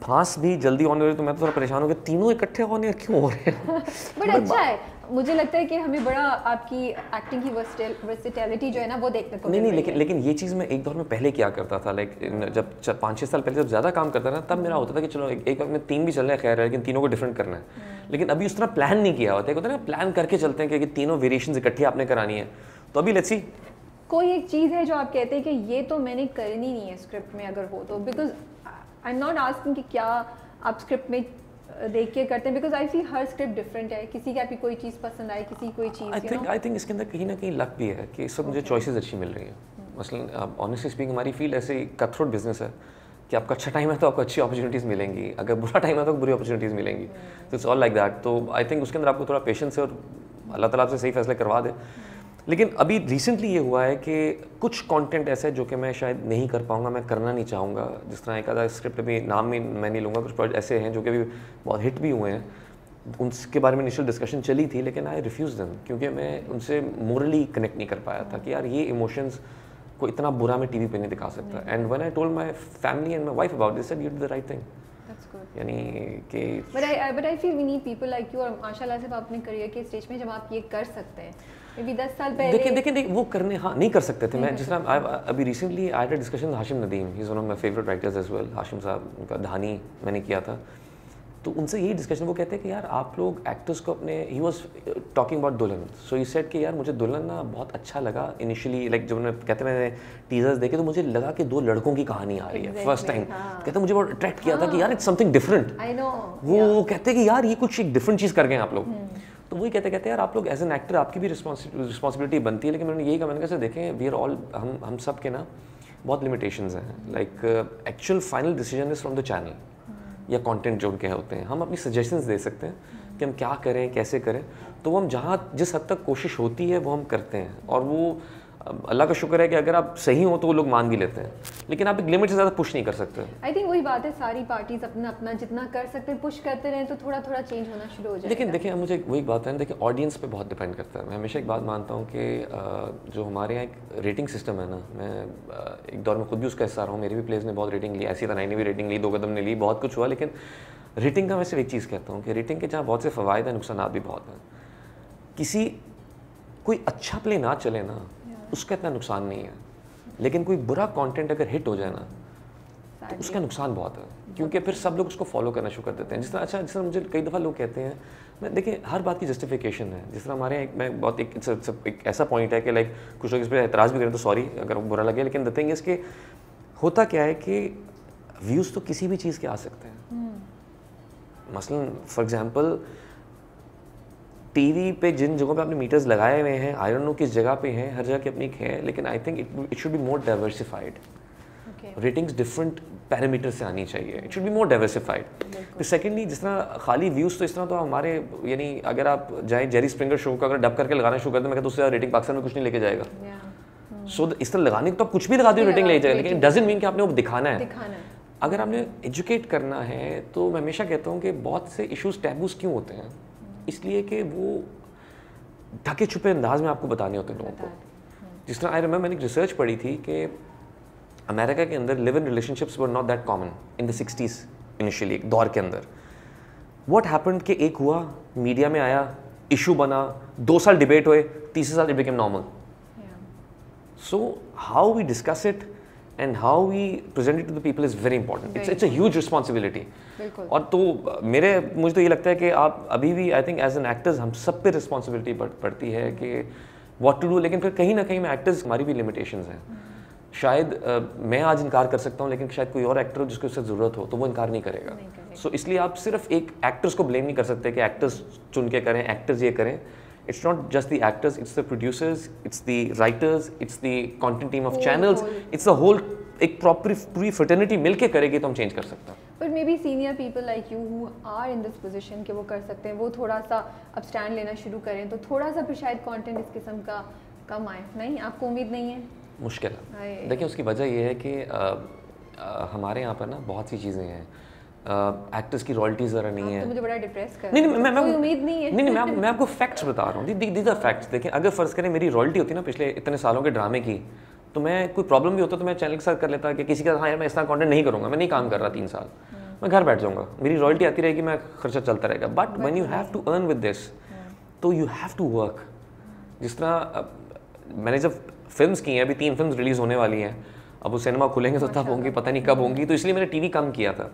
फांस भी जल्दी ऑन हो रही, तो मैं तो थोड़ा परेशान हो गया, तीनों इकट्ठे ऑन एयर क्यों हो रहे हैं। बट अच्छा है, मुझे लगता है कि हमें बड़ा आपकी एक्टिंग की वर्सेटिलिटी जो है ना वो देखने को नहीं, लेकिन ये चीज़ मैं एक दौर में पहले क्या करता था, लाइक जब 5-6 साल पहले जब ज़्यादा काम करता था, तब मेरा होता था कि चलो एक वक्त में 3 भी चल रहे हैं, खैर है, लेकिन तीनों को डिफरेंट करना है। लेकिन अभी उस तरह प्लान नहीं किया होता है, होता है ना प्लान करके चलते हैं कि तीनों वेरिएशंस इकट्ठी आपने करानी है। तो अभी लेट्स सी, कोई एक चीज़ है जो आप कहते हैं कि ये तो मैंने करनी नहीं है स्क्रिप्ट में, अगर हो तो, because I am not asking कि क्या आप स्क्रिप्ट में देख के करते हैं, because I feel her script different है, किसी की आपकी कोई चीज़ पसंद आए, किसी कोई चीज़। आई थिंक इसके अंदर कहीं ना कहीं लक भी है कि सब मुझे चॉइसेस अच्छी मिल रही हैं। मसलन ऑनेस्टली स्पीकिंग हमारी फील्ड ऐसे कटथ्रोट बिजनेस है कि आपका अच्छा टाइम है तो आपको अच्छी अपॉर्चुनिटीज़ मिलेंगी, अगर बुरा टाइम है तो बुरी अपॉर्चुनिटीज़ मिलेंगी। तो इट्स ऑल लाइक दैट। तो आई थिंक उसके अंदर आपको थोड़ा पेशेंस है और अल्लाह ताला आपसे सही फैसले करवा दे। लेकिन अभी रिसेंटली ये हुआ है कि कुछ कंटेंट ऐसा है जो कि मैं शायद नहीं कर पाऊंगा, मैं करना नहीं चाहूँगा। जिस तरह एक आधा स्क्रिप्ट अभी नाम भी मैं नहीं लूँगा, कुछ प्रोजेक्ट ऐसे हैं जो कि अभी बहुत हिट भी हुए हैं, उनके बारे में इनिशियल डिस्कशन चली थी, लेकिन आई रिफ्यूज़ देम क्योंकि मैं उनसे मोरली कनेक्ट नहीं कर पाया था कि यार ये इमोशंस को इतना बुरा मैं टीवी पे नहीं दिखा सकता। And when I told my family and my wife about this, said you did the right thing. यानी कि but I feel we need people like you, और माशाल्लाह से आप अपने करियर के स्टेज में जब आप ये कर सकते हैं, मे बी 10 साल पहले देखिए वो करने नहीं कर सकते थे। मैं जिस तरह अभी recently I had a discussion Hashim Nadeem, he is one of my favourite writers as well. Hashim sahab, उनका धानी मैंने किया था, तो उनसे यही डिस्कशन, वो कहते हैं कि यार आप लोग एक्टर्स को अपने, ही वाज टॉकिंग अबाउट दुल्हन, सो ही सेड कि यार मुझे दुल्हन ना बहुत अच्छा लगा इनिशियली, लाइक जब मैं कहते मैंने टीजर्स देखे तो मुझे लगा कि 2 लड़कों की कहानी आ रही है फर्स्ट टाइम। कहते मुझे बहुत अट्रैक्ट किया था कि यार इट्स समथिंग डिफरेंट। वो कहते हैं कि यार ये कुछ एक डिफरेंट चीज़ कर गए आप लोग। तो वही कहते यार आप लोग एज एन एक्टर आपकी भी रिस्पॉन्सिबिलिटी बनती है। लेकिन मैंने यही कहा, मैंने कहा देखें वी आर ऑल, हम सब के ना बहुत लिमिटेशंस हैं। Like actual final decision is from the channel या कंटेंट जो उनके होते हैं। हम अपनी सजेशंस दे सकते हैं कि हम क्या करें, कैसे करें, तो वो हम जहाँ जिस हद तक कोशिश होती है वो हम करते हैं। और वो अल्लाह का शुक्र है कि अगर आप सही हो तो वो लोग मान भी लेते हैं, लेकिन आप एक लिमिट से ज़्यादा पुश नहीं कर सकते। आई थिंक वही बात है, सारी पार्टीज अपना अपना जितना कर सकते हैं पुश करते रहें तो थोड़ा थोड़ा चेंज होना शुरू हो जाएगा। लेकिन देखिए मुझे वही बात है, देखिए ऑडियंस पे बहुत डिपेंड करता है। मैं हमेशा एक बात मानता हूँ कि जो हमारे यहाँ एक रेटिंग सिस्टम है ना, मैं एक दौर में खुद भी उसका हिस्सा रहा हूँ, मेरी भी प्लेस ने बहुत रेटिंग ली, ऐसी तरह ने भी रेटिंग ली, 2 कदम ने ली, बहुत कुछ हुआ। लेकिन रेटिंग का मैं सिर्फ एक चीज़ कहता हूँ कि रेटिंग के जहाँ बहुत से फ़वायद हैं, नुकसान भी बहुत हैं। किसी कोई अच्छा प्ले ना चले ना, उसका इतना नुकसान नहीं है, लेकिन कोई बुरा कंटेंट अगर हिट हो जाए ना तो उसका नुकसान बहुत है, क्योंकि फिर सब लोग उसको फॉलो करना शुरू कर देते हैं। जिस तरह जिस तरह मुझे कई दफ़ा लोग कहते हैं, मैं देखिए हर बात की जस्टिफिकेशन है। जिस तरह हमारे यहाँ मैं बहुत एक ऐसा पॉइंट है कि लाइक कुछ लोग इस पर एतराज़ भी करें तो सॉरी अगर बुरा लगे, लेकिन द थिंग इज़ कि होता क्या है कि व्यूज़ तो किसी भी चीज़ के आ सकते हैं। मसलन फॉर एग्जांपल टीवी पे जिन जगहों पे आपने मीटर्स लगाए हुए हैं, आई डोंट नो किस जगह पे हैं, हर जगह की अपनी है, लेकिन आई think it should be more diversified. Ratings different parameter से आनी चाहिए, it should be more diversified. फिर सेकेंडली जिस तरह खाली व्यूज़, तो इस तरह तो हमारे यानी अगर आप जाएँ जेरी स्प्रिंगर शो का अगर डब करके लगाना शुरू कर दें, मैं कहता हूँ उससे रेटिंग पाकिस्तान में कुछ नहीं लेके जाएगा। सो इस तरह लगाने को तो आप कुछ भी लगा दो रेटिंग ले जाएगा, लेकिन डजंट मीन कि आपने वो दिखाना है। अगर आपने एजुकेट करना है तो मैं हमेशा कहता हूँ कि बहुत से इश्यूज़ टैबूज़ क्यों होते हैं, इसलिए कि वो ढके छुपे अंदाज में आपको बताने होते हैं लोगों को। जिस तरह आई रिमेंबर मैंने एक रिसर्च पढ़ी थी कि अमेरिका के अंदर live in relationships were not that common in the 60s initially, एक दौर के अंदर। व्हाट हैपेंड कि एक हुआ, मीडिया में आया, इशू बना, 2 साल डिबेट हुए, तीसरे साल it became normal. So how we discuss it and how we present it to the people is very important. It's a huge responsibility. और तो मुझे तो ये लगता है कि आप अभी भी I think as an actors हम सब पे रिस्पॉन्सिबिलिटी पड़ती है कि व्हाट टू डू। लेकिन फिर कहीं ना कहीं में एक्टर्स हमारी भी लिमिटेशंस हैं। शायद मैं आज इनकार कर सकता हूँ, लेकिन शायद कोई और एक्टर हो जिसको इससे ज़रूरत हो तो वो इनकार नहीं करेगा। सो इसलिए आप सिर्फ एक एक्टर्स को ब्लेम नहीं कर सकते कि एक्टर्स चुन के करें, एक्टर्स ये करें। It's not just the actors, it's the producers, it's the writers, it's the content team of channels, it's the whole एक पूरी fraternity मिलके करेगी तो हम चेंज कर सकते हैं। But maybe senior people like you who are in this position कि वो कर सकते हैं, वो थोड़ा सा अब स्टैंड लेना शुरू करें तो थोड़ा सा फिर शायद कंटेंट इस किस्म का कम आए। नहीं, आपको उम्मीद नहीं है? मुश्किल है। देखिए उसकी वजह ये है कि हमारे यहाँ पर ना बहुत सी चीज़ें हैं, एक्टर्स की रॉयल्टीज ज़रा नहीं है। तो मुझे बड़ा डिप्रेस कर नहीं मैं कोई उम्मीद नहीं है। नहीं मैं आपको फैक्ट्स बता रहा हूँ, दीज आर फैक्ट्स। देखिए अगर फ़र्ज़ करें मेरी रॉयल्टी होती ना पिछले इतने सालों के ड्रामे की, तो मैं कोई प्रॉब्लम भी होता तो मैं चैनल के साथ कर लेता कि किसी का हाँ यार मैं इस तरह कंटेंट नहीं करूँगा, मैं नहीं काम कर रहा 3 साल, मैं घर बैठ जाऊँगा, मेरी रॉयल्टी आती रहेगी, मैं खर्चा चलता रहेगा। But when you have to earn with this, तो यू हैव टू वर्क। जिस तरह मैंने जब फिल्म्स की हैं, अभी 3 फिल्म रिलीज़ होने वाली हैं, अब वो सिनेमा खुलेंगे तो तब होंगी, पता नहीं कब होंगी, तो इसलिए मैंने टीवी कम किया था।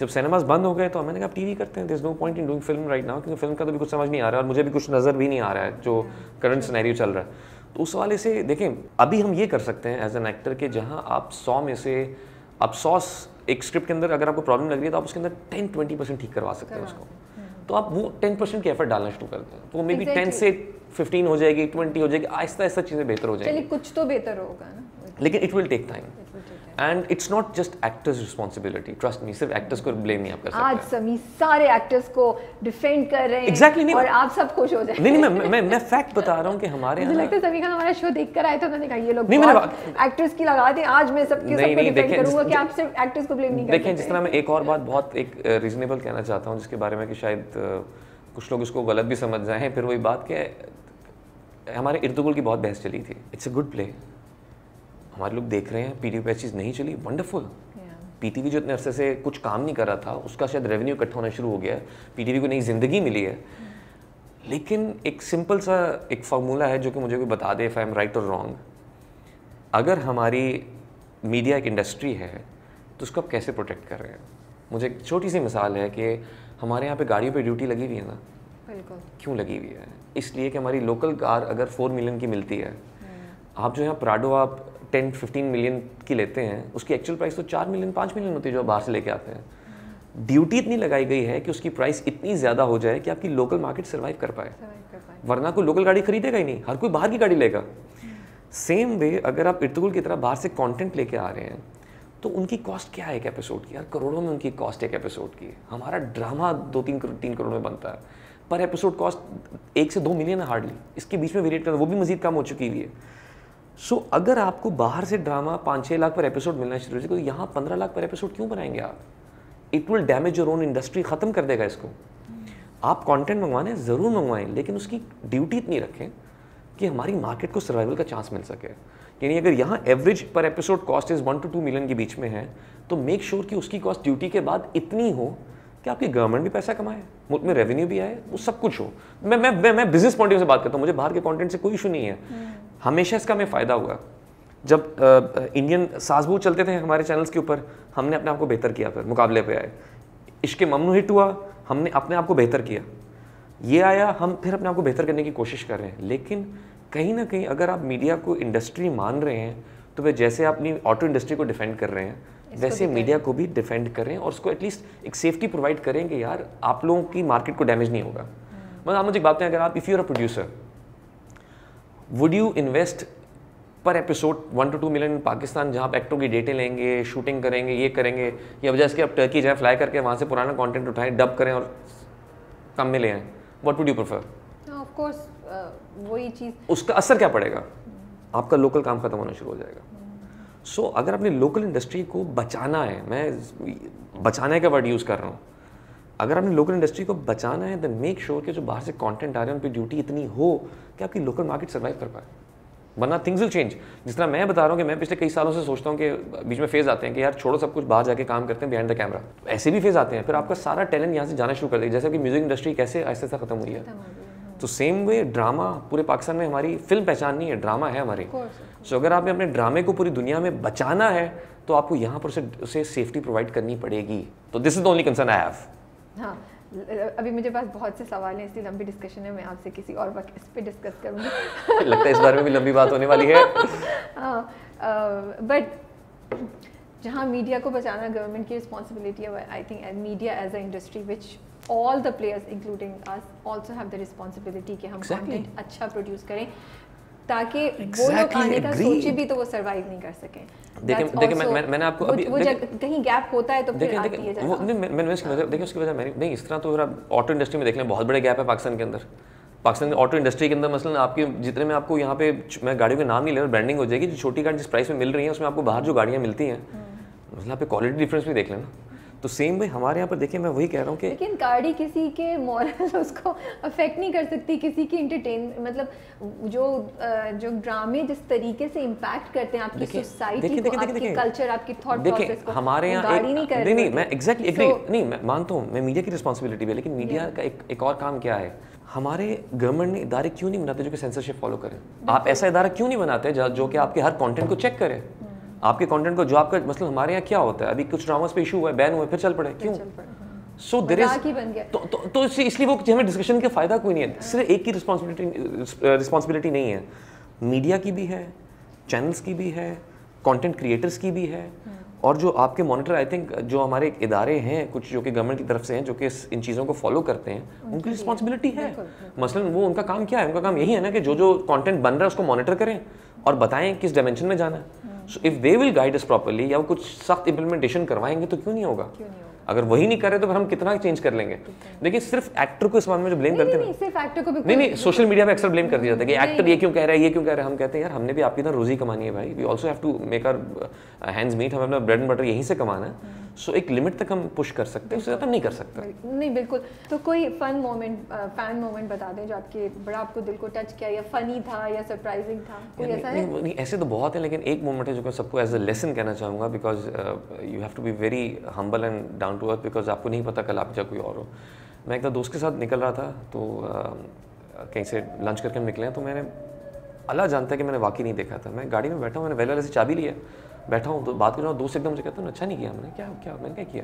जब सिनेमास बंद हो गए तो मैंने कहा आप टीवी करते हैं, there is no point in doing film right now, क्योंकि फिल्म का तो भी कुछ समझ नहीं आ रहा है और मुझे भी कुछ नज़र भी नहीं आ रहा है जो करंट सिनेरियो चल रहा है। तो उस वाले से देखें अभी हम ये कर सकते हैं एज एन एक्टर के जहाँ आप 100 में से आप 100 एक स्क्रिप्ट के अंदर अगर आपको प्रॉब्लम लग रही है तो आप उसके अंदर 10-20% ठीक करवा सकते हैं उसको। तो आप वो 10% की एफर्ट डालना शुरू करते हैं तो वो मे बी 10 से 15 हो जाएगी, 20 हो जाएगी, आहिस्ता आहिस्ता चीज़ें बेहतर हो जाएंगी। चलिए कुछ तो बेहतर होगा ना, लेकिन it will take time. And it's not just actors responsibility, trust me, सिर्फ एक्टर्स को ब्लेम नहीं आप कर सकते। आज समी सारे एक्टर्स को डिफेंड कर रहे हैं Exactly, नहीं, और आप सब खुश हो जाए। नहीं मैं फैक्ट बता रहा हूँ कि हमारे मुझे लगता है समी खान हमारा शो देख कर आए थे, उन्होंने कहा ये लोग एक्टर्स की लगाते हैं, आज मैं सबको डिफेंड करूंगा कि आप सिर्फ एक्टर्स को ब्लेम नहीं कर सकते। देखें, जिस तरह मैं एक और बात बहुत एक रीजनेबल कहना चाहता हूँ जिसके बारे में कि शायद कुछ लोग इसको गलत भी समझ जाएं, फिर वही बात कि हमारे इर्तुगुल की बहुत बहस चली थी। इट्स अ गुड प्ले, हमारे लोग देख रहे हैं, पीटीवी पे चीज़ नहीं चली, वंडरफुल। पीटीवी जो इतने अरसे से कुछ काम नहीं कर रहा था उसका शायद रेवेन्यू इकट्ठा होना शुरू हो गया है, पीटीवी को नई जिंदगी मिली है। लेकिन एक सिंपल सा एक फार्मूला है जो कि मुझे कोई बता they if I am right और रॉन्ग। अगर हमारी मीडिया एक इंडस्ट्री है तो उसको आप कैसे प्रोटेक्ट कर रहे हैं? मुझे एक छोटी सी मिसाल है कि हमारे यहाँ पे गाड़ियों पे ड्यूटी लगी हुई है ना, बिल्कुल। क्यों लगी हुई है? इसलिए कि हमारी लोकल कार अगर 4 मिलियन की मिलती है, आप जो यहाँ प्राडो आप 10-15 मिलियन की लेते हैं, उसकी एक्चुअल प्राइस तो 4 मिलियन 5 मिलियन होती है जो आप बाहर से लेके आते हैं। ड्यूटी इतनी लगाई गई है कि उसकी प्राइस इतनी ज़्यादा हो जाए कि आपकी लोकल मार्केट सर्वाइव कर पाए, वरना कोई लोकल गाड़ी खरीदेगा ही नहीं, हर कोई बाहर की गाड़ी लेगा। सेम वे अगर आप इर्तुगुल की तरह बाहर से कंटेंट लेके आ रहे हैं तो उनकी कॉस्ट क्या है एक एपिसोड की? यार करोड़ों में उनकी कॉस्ट एक एपिसोड की। हमारा ड्रामा 3 करोड़ में बनता है, पर एपिसोड कॉस्ट 1 से 2 मिलियन है हार्डली, इसके बीच में वेरिएट करना वो भी मजीद कम हो चुकी हुई है। सो अगर आपको बाहर से ड्रामा 5-6 लाख पर एपिसोड मिलना शुरू हो जाए तो यहाँ 15 लाख पर एपिसोड क्यों बनाएंगे आप? It will damage your own industry, ख़त्म कर देगा इसको। आप कंटेंट मंगवाने ज़रूर मंगवाएं, लेकिन उसकी ड्यूटी इतनी रखें कि हमारी मार्केट को सर्वाइवल का चांस मिल सके। यानी अगर यहाँ एवरेज पर episode cost is 1 to 2 million के बीच में है तो मेक श्योर कि उसकी कॉस्ट ड्यूटी के बाद इतनी हो कि आपकी गवर्नमेंट भी पैसा कमाए, मुल्क में रेवेन्यू भी आए, वो सब कुछ हो। मैं बिजनेस पॉइंट ऑफ व्यू से बात करता हूँ, मुझे बाहर के कंटेंट से कोई इशू नहीं है। हमेशा इसका हमें फ़ायदा हुआ। जब इंडियन सासबू चलते थे हमारे चैनल्स के ऊपर, हमने अपने आप को बेहतर किया, फिर मुकाबले पे आए। इश्क ममनू हिट हुआ, हमने अपने आप को बेहतर किया। ये आया, हम फिर अपने आप को बेहतर करने की कोशिश कर रहे हैं। लेकिन कहीं ना कहीं अगर आप मीडिया को इंडस्ट्री मान रहे हैं तो फिर जैसे आप अपनी ऑटो इंडस्ट्री को डिफेंड कर रहे हैं वैसे मीडिया को भी डिफेंड करें और उसको एटलीस्ट एक सेफ्टी प्रोवाइड करें कि यार आप लोगों की मार्केट को डैमेज नहीं होगा। मतलब आप मुझे एक बात है, अगर आप if you are a producer, would you invest per episode 1 to 2 million Pakistan, जहाँ आप एक्टरों की डेटें लेंगे, शूटिंग करेंगे, ये करेंगे, या वजह से आप टर्की जाए फ्लाई करके वहाँ से पुराना कंटेंट उठाएं, डब करें और कम में ले आएँ? What would you prefer? Of course वही चीज़, उसका असर क्या पड़ेगा? आपका लोकल काम खत्म होना शुरू हो जाएगा। सो अगर अपनी लोकल इंडस्ट्री को बचाना है, मैं बचाने का वर्ड यूज़ कर रहा हूँ, अगर आपने लोकल इंडस्ट्री को बचाना है देन मेक श्योर कि जो बाहर से कंटेंट आ रहे हैं उन पर ड्यूटी इतनी हो कि आपकी लोकल मार्केट सर्वाइव कर पाए, वरना थिंग्स विल चेंज। जिस तरह मैं बता रहा हूँ कि मैं पिछले कई सालों से सोचता हूँ कि बीच में फेज आते हैं कि यार छोड़ो सब कुछ, बाहर जाके काम करते हैं बिहाइंड द कैमरा, ऐसे भी फेज आते हैं, फिर आपका सारा टैलेंट यहाँ से जाना शुरू कर देगा। जैसे कि म्यूजिक इंडस्ट्री कैसे आहिस्ता आहिस्ता खत्म हुई है, तो सेम वे ड्रामा पूरे पाकिस्तान में, हमारी फिल्म पहचान नहीं है, ड्रामा है हमारी। सो अगर आपने अपने ड्रामे को पूरी दुनिया में बचाना है तो आपको यहाँ पर उसे सेफ्टी प्रोवाइड करनी पड़ेगी। तो this is the only concern I have. हाँ, अभी मुझे पास बहुत से सवाल हैं, इसलिए लंबी डिस्कशन है, मैं आपसे किसी और वक्त इस पे डिस्कस करूँगी। लगता है इस बारे में भी लंबी बात होने वाली है। बट जहाँ मीडिया को बचाना गवर्नमेंट की रिस्पॉन्सिबिलिटी है, I think media as a industry which all the players including us also have the responsibility कि हम content अच्छा प्रोड्यूस करें ताकि वो लोग आने का सोचे भी तो वो सर्वाइव नहीं कर सकें। देखिए मैंने आपको अभी वो कहीं गैप होता है तो फिर आती है वो मैंने इसकी वजह, देखिए उसकी वजह मैंने नहीं, इस तरह तो ऑटो इंडस्ट्री में देख लें बहुत बड़े गैप है पाकिस्तान के अंदर। पाकिस्तान की ऑटो इंडस्ट्री के अंदर मसलन आपके जितने में आपको यहाँ पे, मैं गाड़ियों के नाम नहीं ले रहा, ब्रांडिंग हो जाएगी, जो छोटी गाड़ी जिस प्राइस में मिल रही है उसमें आपको बाहर जो गाड़ियाँ मिलती हैं मतलब पे क्वालिटी डिफरेंस भी देख लेना। तो सेम भाई हमारे यहाँ पर देखिए, मैं वही कह रहा हूँ कि लेकिन गाड़ी किसी के मॉरल उसको अफेक्ट नहीं कर सकती, किसी की एंटरटेन, मतलब जो ड्रामे जिस तरीके से इम्पैक्ट करते हैं आपकी सोसाइटी को, आपकी कल्चर, आपकी थॉट प्रोसेस को, हमारे यहाँ नहीं मैं एग्जैक्टली एग्री नहीं, मैं मानता हूँ, मैं मीडिया की रिस्पॉन्सिबिलिटी भी है, लेकिन मीडिया का एक और काम क्या है, हमारे गवर्नमेंट ने इदारे क्यों नहीं बनाते जो कि सेंसरशिप फॉलो करें? आप ऐसा इदारा क्यों नहीं बनाते जो कि आपके हर कंटेंट को चेक करे, आपके कंटेंट को, जो आपका मतलब हमारे यहाँ क्या होता है, अभी कुछ ड्रामास पे इशू हुआ है, बैन हुआ है, फिर चल पड़े, क्यों? सो देयर इज तो इसलिए वो हमें डिस्कशन का फायदा कोई नहीं है। सिर्फ एक की रिस्पॉन्सिबिलिटी नहीं है, मीडिया की भी है, चैनल्स की भी है, कंटेंट क्रिएटर्स की भी है, और जो आपके मॉनिटर, आई थिंक जो हमारे इदारे हैं कुछ जो कि गवर्नमेंट की तरफ से हैं जो कि इन चीज़ों को फॉलो करते हैं, उनकी रिस्पॉन्सिबिलिटी है। मसलन वो उनका काम क्या है? उनका काम यही है ना कि जो कंटेंट बन रहा है उसको मॉनिटर करें और बताएं किस डायमेंशन में जाना है। So if they will guide us properly या वो कुछ सख्त इंप्लीमेंटेशन करवाएंगे तो क्यों नहीं होगा? क्यों नहीं होगा? अगर वही नहीं करे तो फिर हम कितना चेंज कर लेंगे? देखिए सिर्फ एक्टर को इस मामले में जो ब्लेम करते हैं, नहीं सिर्फ एक्टर को भी नहीं सोशल मीडिया पे अक्सर ब्लेम कर दिया जाता है कि एक्टर ये क्यों कह रहा है, ये क्यों कह रहा है। हम कहते हैं यार हमने भी आपकी तरह रोजी कमानी है भाई, we also have to make our hands meet, हमें अपना ब्रेड एंड बटर यहीं से कमाना है। सो एक लिमिट तक हम पुश कर सकते हैं, उससे ज़्यादा नहीं कर सकते। नहीं बिल्कुल। तो कोई फन मोमेंट, फैन मोमेंट बता दें जो आपके बड़ा आपको दिल को टच किया, या फनी था या सरप्राइजिंग था, कोई ऐसा है? नहीं ऐसे तो बहुत है, लेकिन एक मोमेंट है जो मैं सबको एज अ लेसन कहना चाहूँगा, because you have to be very humble and down to earth, because आपको नहीं पता कल आप जब कोई और हो। मैं एक दोस्त के साथ निकल रहा था, तो कहीं से लंच करके हम निकले हैं, तो मैंने अल्लाह जानता है कि मैंने वाकई नहीं देखा था। मैं गाड़ी में बैठा हूँ, मैंने वैले वाले से चाबी लिया, बैठा हूँ तो बात कर रहा हूँ, दोस्त एकदम मुझे कहता हूँ अच्छा नहीं किया। मैंने क्या मैंने क्या किया?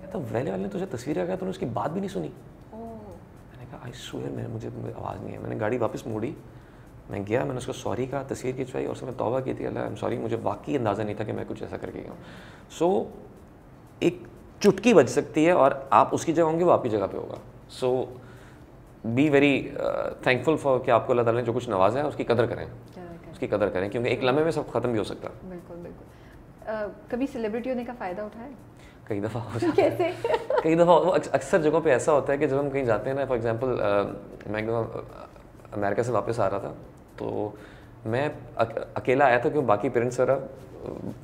कहता वैले वाले ने तुझे तस्वीर रखा, तूने उसकी बात भी नहीं सुनी। मैंने कहा आई स्वेयर मेरे मुझे आवाज़ नहीं है। मैंने गाड़ी वापस मोड़ी, मैं गया, मैंने उसको सॉरी कहा, तस्वीर खिंचवाई और उससे मैं तौबा की थी, अल्लाह आई एम सॉरी, मुझे वाकई अंदाज़ा नहीं था कि मैं कुछ ऐसा करके गया हूँ। सो एक चुटकी बज सकती है और आप उसकी जगह होंगे, वो आपकी जगह पे होगा। सो बी वेरी थैंकफुल फॉर कि आपको अल्लाह ताला ने जो कुछ नवाजा है उसकी कदर करें, उसकी कदर करें, क्योंकि एक लम्हे में सब खत्म भी हो सकता है। बिल्कुल बिल्कुल। कभी सेलिब्रिटी होने का फ़ायदा उठाया? कई दफ़ा हो जाता कैसे? कई दफ़ा वो अक्सर जगहों पे ऐसा होता है कि जब हम कहीं जाते हैं ना, फॉर एग्जांपल मैं एकदम अमेरिका से वापस आ रहा था, तो मैं अकेला आया था क्योंकि बाकी पेरेंट्स वगैरह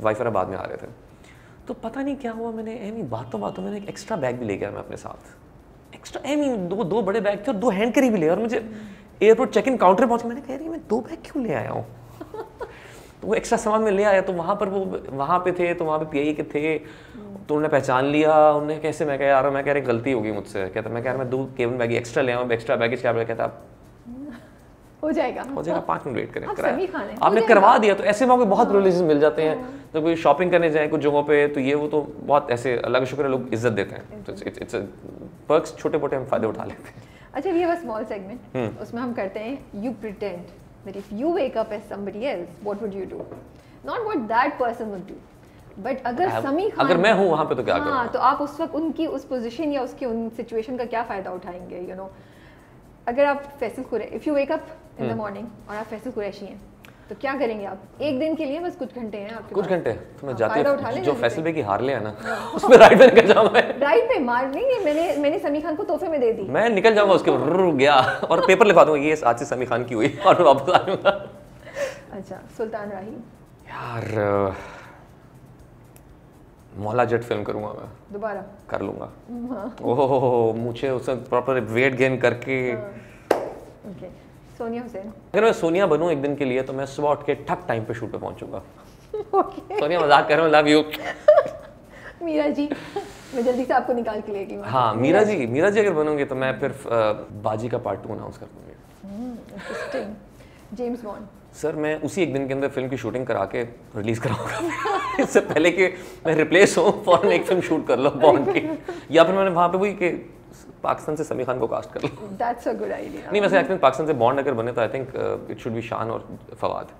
वाइफ वगैरह बाद में आ रहे थे। तो पता नहीं क्या हुआ, मैंने एमी बातों मैंने एक एक्स्ट्रा बैग भी ले गया मैं अपने साथ, एक्स्ट्रा एमी दो बड़े बैग थे और 2 हैंड कैरी भी ले, और मुझे एयरपोर्ट चेक इन काउंटर पहुँच, मैंने कह रही मैं 2 बैग क्यों ले आया हूँ? तो वो एक्स्ट्रा सामान में ले आया, तो वहाँ पर वो वहाँ पे थे, तो वहाँ पे पीआई के थे, तो उन्होंने पहचान लिया। उन्हें कैसे, मैं कह यार मैं कह रही गलती होगी मुझसे। कहता मैं कह रहा मैं 2 केबल बैग एक्स्ट्रा ले आऊँ, एक्स्ट्रा बैगेज क्या? कहता हो जाएगा 5 मिनट वेट करें, आपने करवा दिया। तो ऐसे मौके बहुत प्रिविलेजेस मिल जाते हैं। तो कोई शॉपिंग करने जाए कुछ जगहों पे, तो ये वो तो बहुत ऐसे अल्लाह का शुक्र है लोग इज्जत देते हैं, तो इट्स पर्क्स, छोटे मोटे हम फायदे उठा लेते हैं। अच्छा, we have a small segment, उसमें हम करते हैं you pretend that if you wake up as somebody else what would you do, not what that person would do, but अगर समी खान, अगर मैं हूँ वहाँ पे तो क्या करूँगा? तो आप उस वक्त उनकी उस पोजीशन या उसकी उन सिचुएशन का क्या फ़ायदा उठाएंगे? यू नो, अगर आप Faisal Qureshi, if you wake up in the morning और आप फैसल कुरैशी हैं, तो क्या करेंगे आप? एक दिन के लिए बस कुछ घंटे हैं आपके, कुछ घंटे तो मैं जाती हूँ जो फैसल बे की हार ले आना उसमें राइड पे निकल जाऊंगा। राइड पे मार नहीं, मैंने समी खान को तोहफे में दे दी, मैं निकल जाऊंगा उसके गया और पेपर लिखवा दूंगा ये आज से समी खान की हुई और मैं वापस आ जाऊंगा। अच्छा, सुल्तान राही यार मौला जट फिल्म करूंगा मैं, दोबारा कर लूंगा। ओह मुझे उससे प्रॉपर वेट गेन करके। ओके, सोनिया हुसैन, अगर मैं सोनिया बनूं एक दिन के लिए तो मैं सुबह उठ के ठक टाइम पे शूट पे पहुंचूंगा। ओके, सोनिया मजाक कर रहा हूँ, लव यू। मीरा जी, मैं जल्दी से आपको निकाल के लेगी। हाँ मीरा जी अगर बनूंगी तो मैं फिर बाजी का पार्ट 2 अनाउंस कर दूंगी। इंटरेस्टिंग। जेम्स बॉन्ड, सर मैं उसी एक दिन के अंदर फिल्म की शूटिंग करा के रिलीज कराऊंगा इससे पहले कि मैं रिप्लेस हूँ, फौरन एक फिल्म शूट कर लो बॉन्ड की, या फिर मैंने वहाँ पे वही कि पाकिस्तान से समी खान को कास्ट कर लो। That's a good idea. नहीं वैसे एक्चुअली पाकिस्तान से बॉन्ड अगर बने तो I think it should be Shan और Fawad,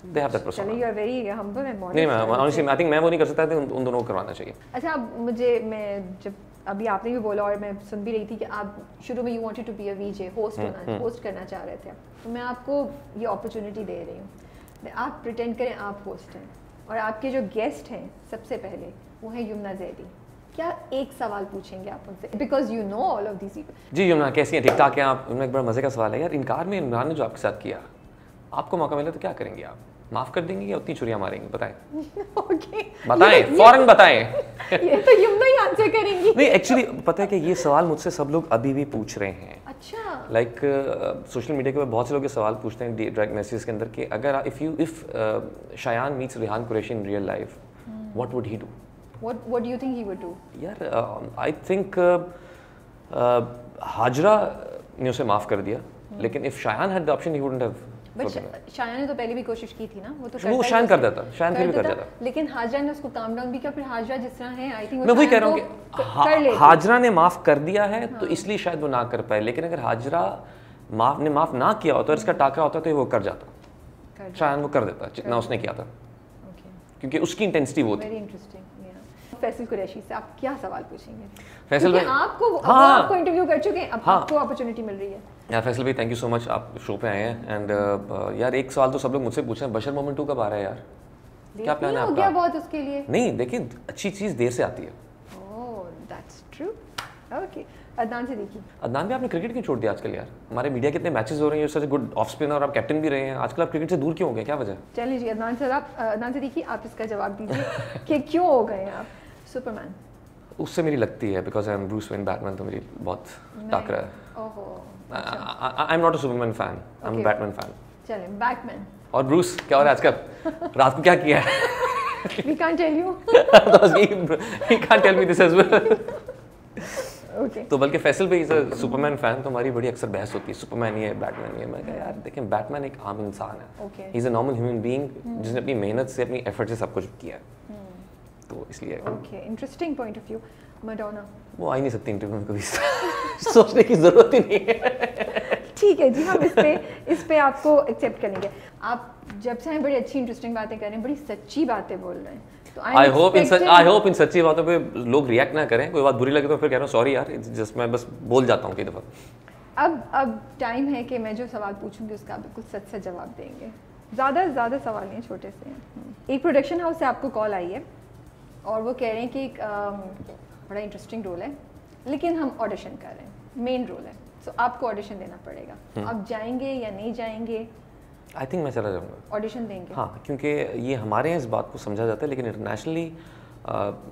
they have that person. चलिए, you are very humble and modern. नहीं मैं ऑनेस्टली आई थिंक मैं वो नहीं कर सकता, उन दोनों को करवाना चाहिए। अच्छा, मैं जब अभी आपने भी बोला और मैं सुन भी रही थी कि आप शुरू में you wanted to be a VJ, host करना चाह रहे थे, तो मैं आपको ये अपॉर्चुनिटी दे रही हूँ, आप प्रिटेंड करें आप होस्ट हैं और आपके जो गेस्ट हैं सबसे पहले वो है यमुना जैदी। क्या एक सवाल पूछेंगे आप उनसे, because you know all of these people. Ji Yamuna कैसी हैं, ठीक ठाक हैं आप? उनमें एक बड़ा मजे का सवाल है यार, इनकार में इमरान ने जो आपके साथ किया, आपको मौका मिले तो क्या करेंगे आप? माफ कर देंगे या उतनी चुरियां मारेंगे? बताएं। ओके, बताएं, फौरन बताएं। ये तो यमुना ही आंसर करेंगी। नहीं एक्चुअली पता है कि ये सवाल मुझसे सब लोग अभी भी पूछ रहे हैं। अच्छा, लाइक सोशल मीडिया के ऊपर बहुत से लोग ये सवाल पूछते हैं डायरेक्ट मैसेज के अंदर कि अगर if Shayan meets Rehan Qureshi in real life what would he do? What do you think he would do? यार आई थिंक हाजरा ने उसे माफ कर दिया, लेकिन if Shayan had the option he wouldn't have. But Shayan ने तो पहले भी कोशिश की थी ना, वो तो शायान कर देता, शायान फिर भी कर देता, लेकिन हाजरा ने उसको काम डाउन भी किया। फिर हाजरा जिस तरह है, आई थिंक मैं वही कह रहा हूँ कि हाजरा ने माफ कर दिया है तो इसलिए शायद वो ना कर पाए, लेकिन अगर हाजरा ने माफ ना किया होता और इसका टाकरा होता तो वो कर जाता, शायान वो कर देता जितना उसने किया था, क्योंकि उसकी इंटेंसिटी वो थी। Very interesting. फैसल कुरैशी से आप क्या सवाल पूछेंगे? फैसल भाई आपको इंटरव्यू कर चुके हैं, अब आपको अपॉर्चुनिटी मिल रही है। यार फैसल भाई थैंक यू सो मच, आप शो पे आए हैं एंड यार एक सवाल तो सब लोग मुझसे पूछे हैं, बशर मोमेंट 2 कब आ रहा है यार? क्या प्लान है हो आपका? गया बहुत उसके लिए। नहीं देखिए, अच्छी चीज़ देर से आती है। Oh that's true. Okay, Adnan Siddiqui. Adnan भी आपने क्रिकेट क्यों छोड़ दिया आजकल यार? हमारे मीडिया कितने मैचेस हो रहे हैं, सच गुड ऑफ स्पिनर और आप कैप्टन भी रहे हैं, आजकल आप क्रिकेट से दूर क्यों हो गए, क्या वजह? चलिए जी, अदनान सिद्दीकी आप इसका जवाब दीजिए कि क्यों हो गए आप सुपरमैन? उससे मेरी लगती है because I am Bruce Wayne Batman, तो मेरी बहुत टाकरा है। ओहो, I am not a Superman fan, I am Batman fan. चलिए बैटमैन। और ब्रूस क्या हो रहा है आजकल? रात को क्या किया है? We can't tell you. He can't tell me this as well. Okay. तो बल्कि फैसल भाई इज अ सुपरमैन फैन, तो हमारी बड़ी अक्सर बहस होती है सुपरमैन ये है बैटमैन ये। मैं कहा यार देखें, बैटमैन एक आम इंसान है, Okay. He is a normal human being जिसने अपनी मेहनत से अपनी एफर्ट से सब कुछ किया है, तो इसलिए Okay, interesting point of view. Madonna. वो आ ही नहीं सकती इंटरव्यू में कभी। सोचने की जरूरत ही नहीं है। ठीक है जी, हम इस पे आपको एक्सेप्ट करेंगे। आप जब से बड़ी अच्छी इंटरेस्टिंग बातें कर रहे हैं, बड़ी सच्ची बातें बोल रहे हैं, तो आई होप इन सच्ची बातों पे लोग रिएक्ट ना करें, कोई बात बुरी लगे तो फिर कह रहा हूँ सॉरी यार, जस्ट मैं बस बोल जाता हूँ कई दफ़ा। अब टाइम है कि मैं जो सवाल पूछूंगी उसका आप बिल्कुल सच सच जवाब देंगे। ज़्यादा सवाल नहीं, छोटे से हैं। एक प्रोडक्शन हाउस से आपको कॉल आई है और वो कह रहे हैं कि एक बड़ा इंटरेस्टिंग रोल है, लेकिन हम ऑडिशन कर रहे हैं, मेन रोल है, तो आपको ऑडिशन देना पड़ेगा। आप जाएंगे या नहीं जाएंगे? आई थिंक मैं चला जाऊँगा। ऑडिशन देंगे? हाँ, क्योंकि ये हमारे यहाँ इस बात को समझा जाता है, लेकिन इंटरनेशनली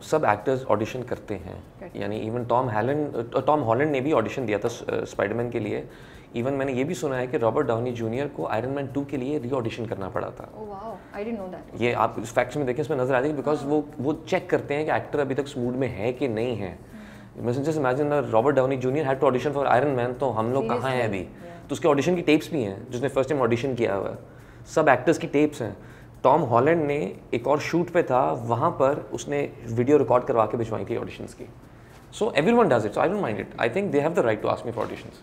सब एक्टर्स ऑडिशन करते हैं। यानी इवन टॉम हॉलैंड ने भी ऑडिशन दिया था स्पाइडरमैन के लिए। इवन मैंने ये भी सुना है कि रॉबर्ट डाउनी जूनियर को आयरन मैन 2 के लिए री ऑडिशन करना पड़ा था। Oh wow, I didn't know that. ये आप इस फैक्ट्स में देखें, इसमें नजर आ जाएगी, बिकॉज वो चेक करते हैं कि एक्टर अभी तक इस मूड में है कि नहीं है। Just imagine Robert Downey Junior had to audition for Iron Man, तो हम लोग कहाँ हैं अभी? तो उसके ऑडिशन की टेप्स भी हैं, जिसने फर्स्ट टाइम ऑडिशन किया हुआ है, सब एक्टर्स की टेप्स हैं। टॉम हॉलैंड ने एक और शूट पे था, वहाँ पर उसने वीडियो रिकॉर्ड करवा के भिजवाई थी ऑडिशंस की। So everyone does it, so I don't mind it. I think they have the right to ask me for auditions.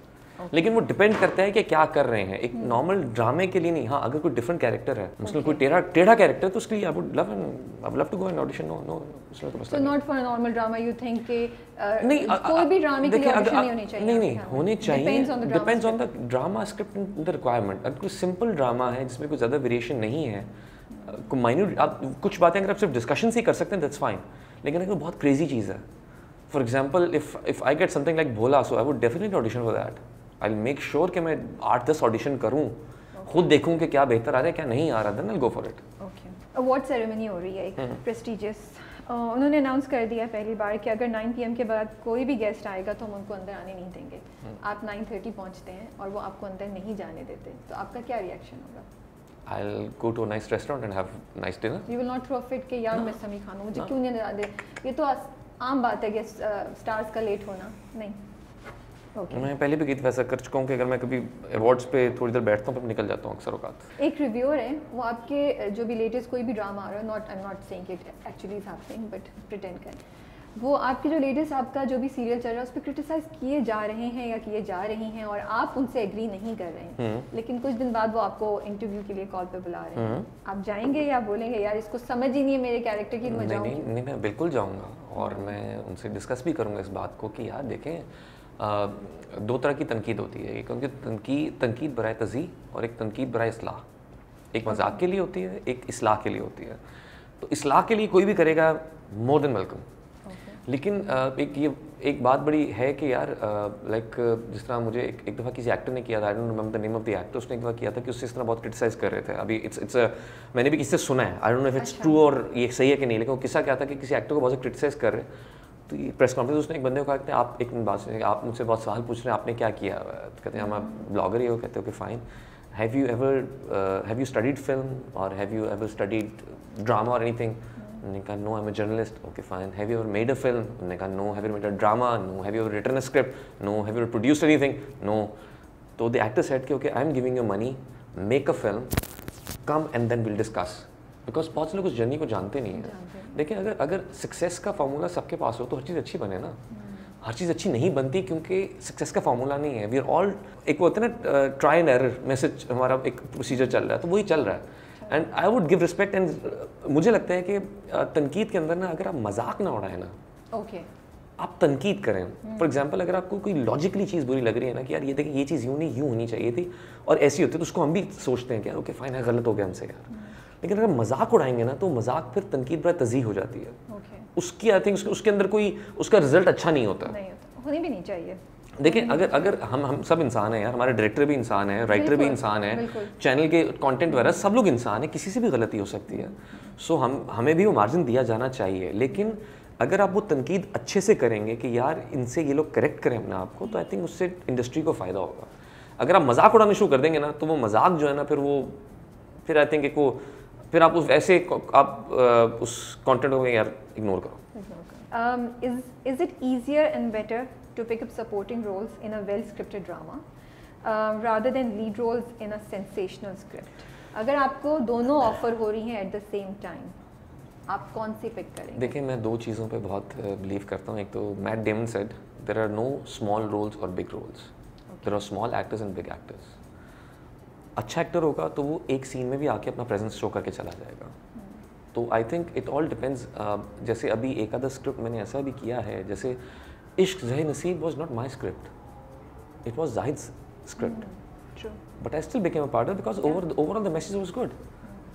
लेकिन वो डिपेंड करता है कि क्या कर रहे हैं, एक नॉर्मल ड्रामे के लिए नहीं। हाँ, अगर कोई डिफरेंट कैरेक्टर है, मुझे कोई टेढ़ा कैरेक्टर, तो उसके लिए I would love to go and audition. No, so not for a normal drama you think कि नहीं, कोई भी ड्रामे के लिए ऑडिशन नहीं होनी चाहिए? नहीं होने चाहिए, depends on the drama script and the requirement. अगर कोई सिंपल ड्रामा है जिसमें कोई ज़्यादा वेरिएशन नहीं है, माइन्यूट आप कुछ बातें अगर आप सिर्फ डिस्कशन से ही कर सकते हैं, दैट्स फाइन। लेकिन अगर बहुत क्रेजी चीज़ है, for example if I get something like Bhola, so I would definitely audition for that. I will make sure कि मैं 8-10 ऑडिशन करूँ, खुद देखूँ कि क्या बेहतर आ रहा है क्या नहीं आ रहा, then I will go for it. Okay, award ceremony हो रही है एक प्रेस्टिजियस। उन्होंने अनाउंस कर दिया पहली बार कि अगर 9 PM के बाद कोई भी गेस्ट आएगा तो हम उनको अंदर आने नहीं देंगे। आप 9:30 पहुंचते हैं और वो आपको अंदर नहीं जाने देते, तो आपका क्या रिएक्शन होगा? I'll go to a nice restaurant and have nice dinner. You will not throw a fit कि यार मैं समी खान हूँ, मुझे क्यों नहीं अंदर आने दे? ये तो आम बात है कि स्टार्स का लेट होना। नहीं, Okay. मैं पहले भी गीत वैसा कर चुका हूँ कि अगर मैं कभी अवार्ड्स पे थोड़ी देर बैठता हूँ, फिर निकल जाता हूँ अक्सर औकात। एक रिव्यूअर है, वो आपके जो भी लेटेस्ट कोई भी ड्रामा आ रहा है, I am not saying it actually is happening but pretend कर, वो आपके जो लेटेस्ट आपका जो भी सीरियल चल रहा है उस पर क्रिटिसाइज किए जा रहे हैं या किए जा रही हैं और आप उनसे एग्री नहीं कर रहे हैं, लेकिन कुछ दिन बाद वो आपको इंटरव्यू के लिए कॉल पे बुला रहे हैं, आप जाएंगे या बोलेंगे यार इसको समझ ही नहीं है मेरे कैरेक्टर की, मैं जाऊँ? नहीं, मैं बिल्कुल जाऊँगा और मैं उनसे डिस्कस भी करूँगा इस बात को कि यार देखें, दो तरह की तनकीद होती है, क्योंकि तनकीद बराए तज़ी और एक तनकीद बराए इस्लाह। एक मजाक के लिए होती है, एक इस्लाह के लिए होती है। तो इस्लाह के लिए कोई भी करेगा मोर देन वेलकम। लेकिन एक बात बड़ी है कि यार लाइक जिस तरह मुझे एक दफ़ा किसी एक्टर ने किया था, I don't remember the name of the actor, उसने एक दफ़ा किया था कि उससे इस तरह बहुत क्रिटिसाइज कर रहे थे। अभी इट्स मैंने भी किसी से सुना है, आई don't know if it's true और ये सही है कि नहीं, लेकिन वो किस्सा क्या था कि किसी एक्टर को बहुत क्रिटिसाइज कर रहे, तो ये प्रेस कॉन्फ्रेंस उसने एक बंदे को कहा कि आप एक बात सुनिए, आप मुझसे बहुत सवाल पूछ रहे हैं, आपने क्या किया? तो कहते हैं हम आप ब्लॉगर ही हो। कहते हो कि fine, have you studied film और have you ever studied drama और एनीथिंग? उन्होंने कहा no, I am a journalist. Okay fine, have you ever made a film? उन्होंने कहा no. Have you made a drama? No. Have you ever written a script? No. Have you ever produced anything? No. तो the actor said कि okay I am giving you money, make a film, come and then will discuss. Because बहुत से लोग उस journey को जानते नहीं हैं। देखिए, अगर सक्सेस का फार्मूला सबके पास हो तो हर चीज़ अच्छी बने ना। हर चीज़ अच्छी नहीं बनती क्योंकि सक्सेस का फार्मूला नहीं है। वी आर ऑल, एक वो होता है ना ट्राई एंड एरर मैसेज, हमारा एक प्रोसीजर चल रहा है, तो वही चल रहा है। And I would give respect. And मुझे लगता है कि तनकीद के अंदर ना, अगर आप मजाक ना उड़ाएं ना, ओके, आप तनकीद करें। फॉर एग्जाम्पल, अगर आपको कोई लॉजिकली चीज़ बुरी लग रही है ना कि यार ये देखिए ये चीज़ यूँ नहीं यूँ होनी चाहिए थी और ऐसी होती है, तो उसको हम भी सोचते हैं कि यार ओके फाइन है, गलत हो गया हमसे यार। लेकिन अगर मजाक उड़ाएंगे ना तो मजाक फिर तनकीद पर तज़ीह हो जाती है। ओके, उसकी आई थिंक उसके अंदर कोई उसका रिजल्ट अच्छा नहीं होता। नहीं होता, होनी भी नहीं चाहिए। देखिए अगर हम सब इंसान हैं यार, हमारे डायरेक्टर भी इंसान है, राइटर भी बिल्कुल, इंसान है, बिल्कुल। चैनल के कंटेंट वगैरह सब लोग इंसान है, किसी से भी गलती हो सकती है। सो हमें भी वो मार्जिन दिया जाना चाहिए, लेकिन अगर आप वो तनकीद अच्छे से करेंगे कि यार इनसे ये लोग करेक्ट करें अपने आप को, तो आई थिंक उससे इंडस्ट्री को फ़ायदा होगा। अगर आप मजाक उड़ाना शुरू कर देंगे ना तो वो मजाक जो है ना फिर आई थिंक वो फिर आप उस ऐसे आप उस कंटेंट को यार इग्नोर करो। Is it easier and better to pick up supporting roles in a well-scripted drama rather than lead roles in a sensational script? अगर आपको दोनों ऑफर हो रही हैं at the same time, आप कौन सी पिक करेंगे? देखिए मैं दो चीज़ों पे बहुत बिलीव करता हूँ। एक तो Matt Damon said there are no small roles और big roles, there are small actors and big actors. अच्छा एक्टर होगा तो वो एक सीन में भी आके अपना प्रेजेंस शो करके चला जाएगा। तो I think it all depends. जैसे अभी एक आधा स्क्रिप्ट मैंने ऐसा भी किया है, जैसे Ishq Zahe Naseeb was not my script, it was Zahid's script, but I still became a part because overall the message was good,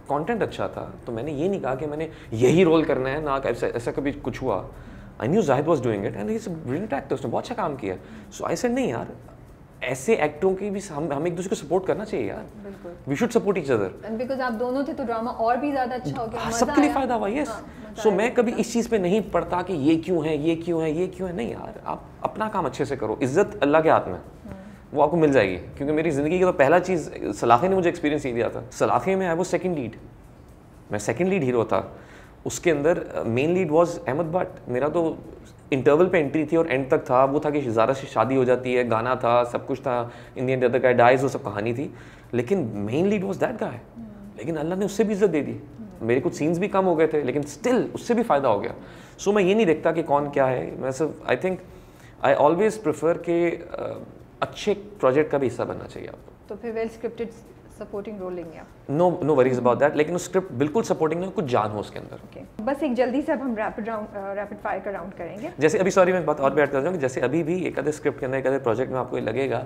content अच्छा था। तो मैंने ये नहीं कहा कि मैंने यही रोल करना है ना, ऐसा कभी कुछ हुआ। I knew Zahid was doing it and he is a brilliant actor, उसने बहुत अच्छा काम किया। सो आई सेड नहीं यार, ऐसे एक्टरों की भी हम एक दूसरे को सपोर्ट करना चाहिए यार, बिल्कुल, we should support each other. And because आप दोनों थे तो ड्रामा और भी ज़्यादा अच्छा हो गया, सबके लिए फायदा हुआ। यस, सो मैं कभी इस चीज़ पे नहीं पड़ता कि ये क्यों है, ये क्यों है, ये क्यों है। नहीं यार, आप अपना काम अच्छे से करो, इज्जत अल्लाह के हाथ में, वो आपको मिल जाएगी। क्योंकि मेरी ज़िंदगी की तो पहला चीज़ सलाखे ने मुझे एक्सपीरियंस ये दिया था। सलाखे में आई वो सेकंड लीड, मैं सेकंड लीड हीरो था। उसके अंदर main lead was Ahmed Bhatt. मेरा तो इंटरवल पे एंट्री थी और एंड तक था, वो था कि ज़ारा से शादी हो जाती है, गाना था, सब कुछ था, in the end the other guy dies, वो सब कहानी थी। लेकिन main lead was that guy. लेकिन अल्लाह ने उससे भी इज्जत दे दी। मेरे कुछ सीन्स भी कम हो गए थे, लेकिन स्टिल उससे भी फ़ायदा हो गया। सो मैं ये नहीं देखता कि कौन क्या है, मैं सिर्फ I think I always prefer के अच्छे प्रोजेक्ट का भी हिस्सा बनना चाहिए आपको। तो फिर वेल स्क्रिप्टेड सपोर्टिंग रोल लेंगे आप? नो वरीज अबाउट दैट, लेकिन उस स्क्रिप्ट बिल्कुल सपोर्टिंग ना, कुछ जान हो उसके अंदर। Okay. बस एक जल्दी से अब हम रैपिड फायर का राउंड करेंगे। जैसे अभी सॉरी मैं बात और भी ऐड कर दूँ कि जैसे अभी भी एक आधे स्क्रिप्ट के अंदर, एक आधे प्रोजेक्ट में आपको ये लगेगा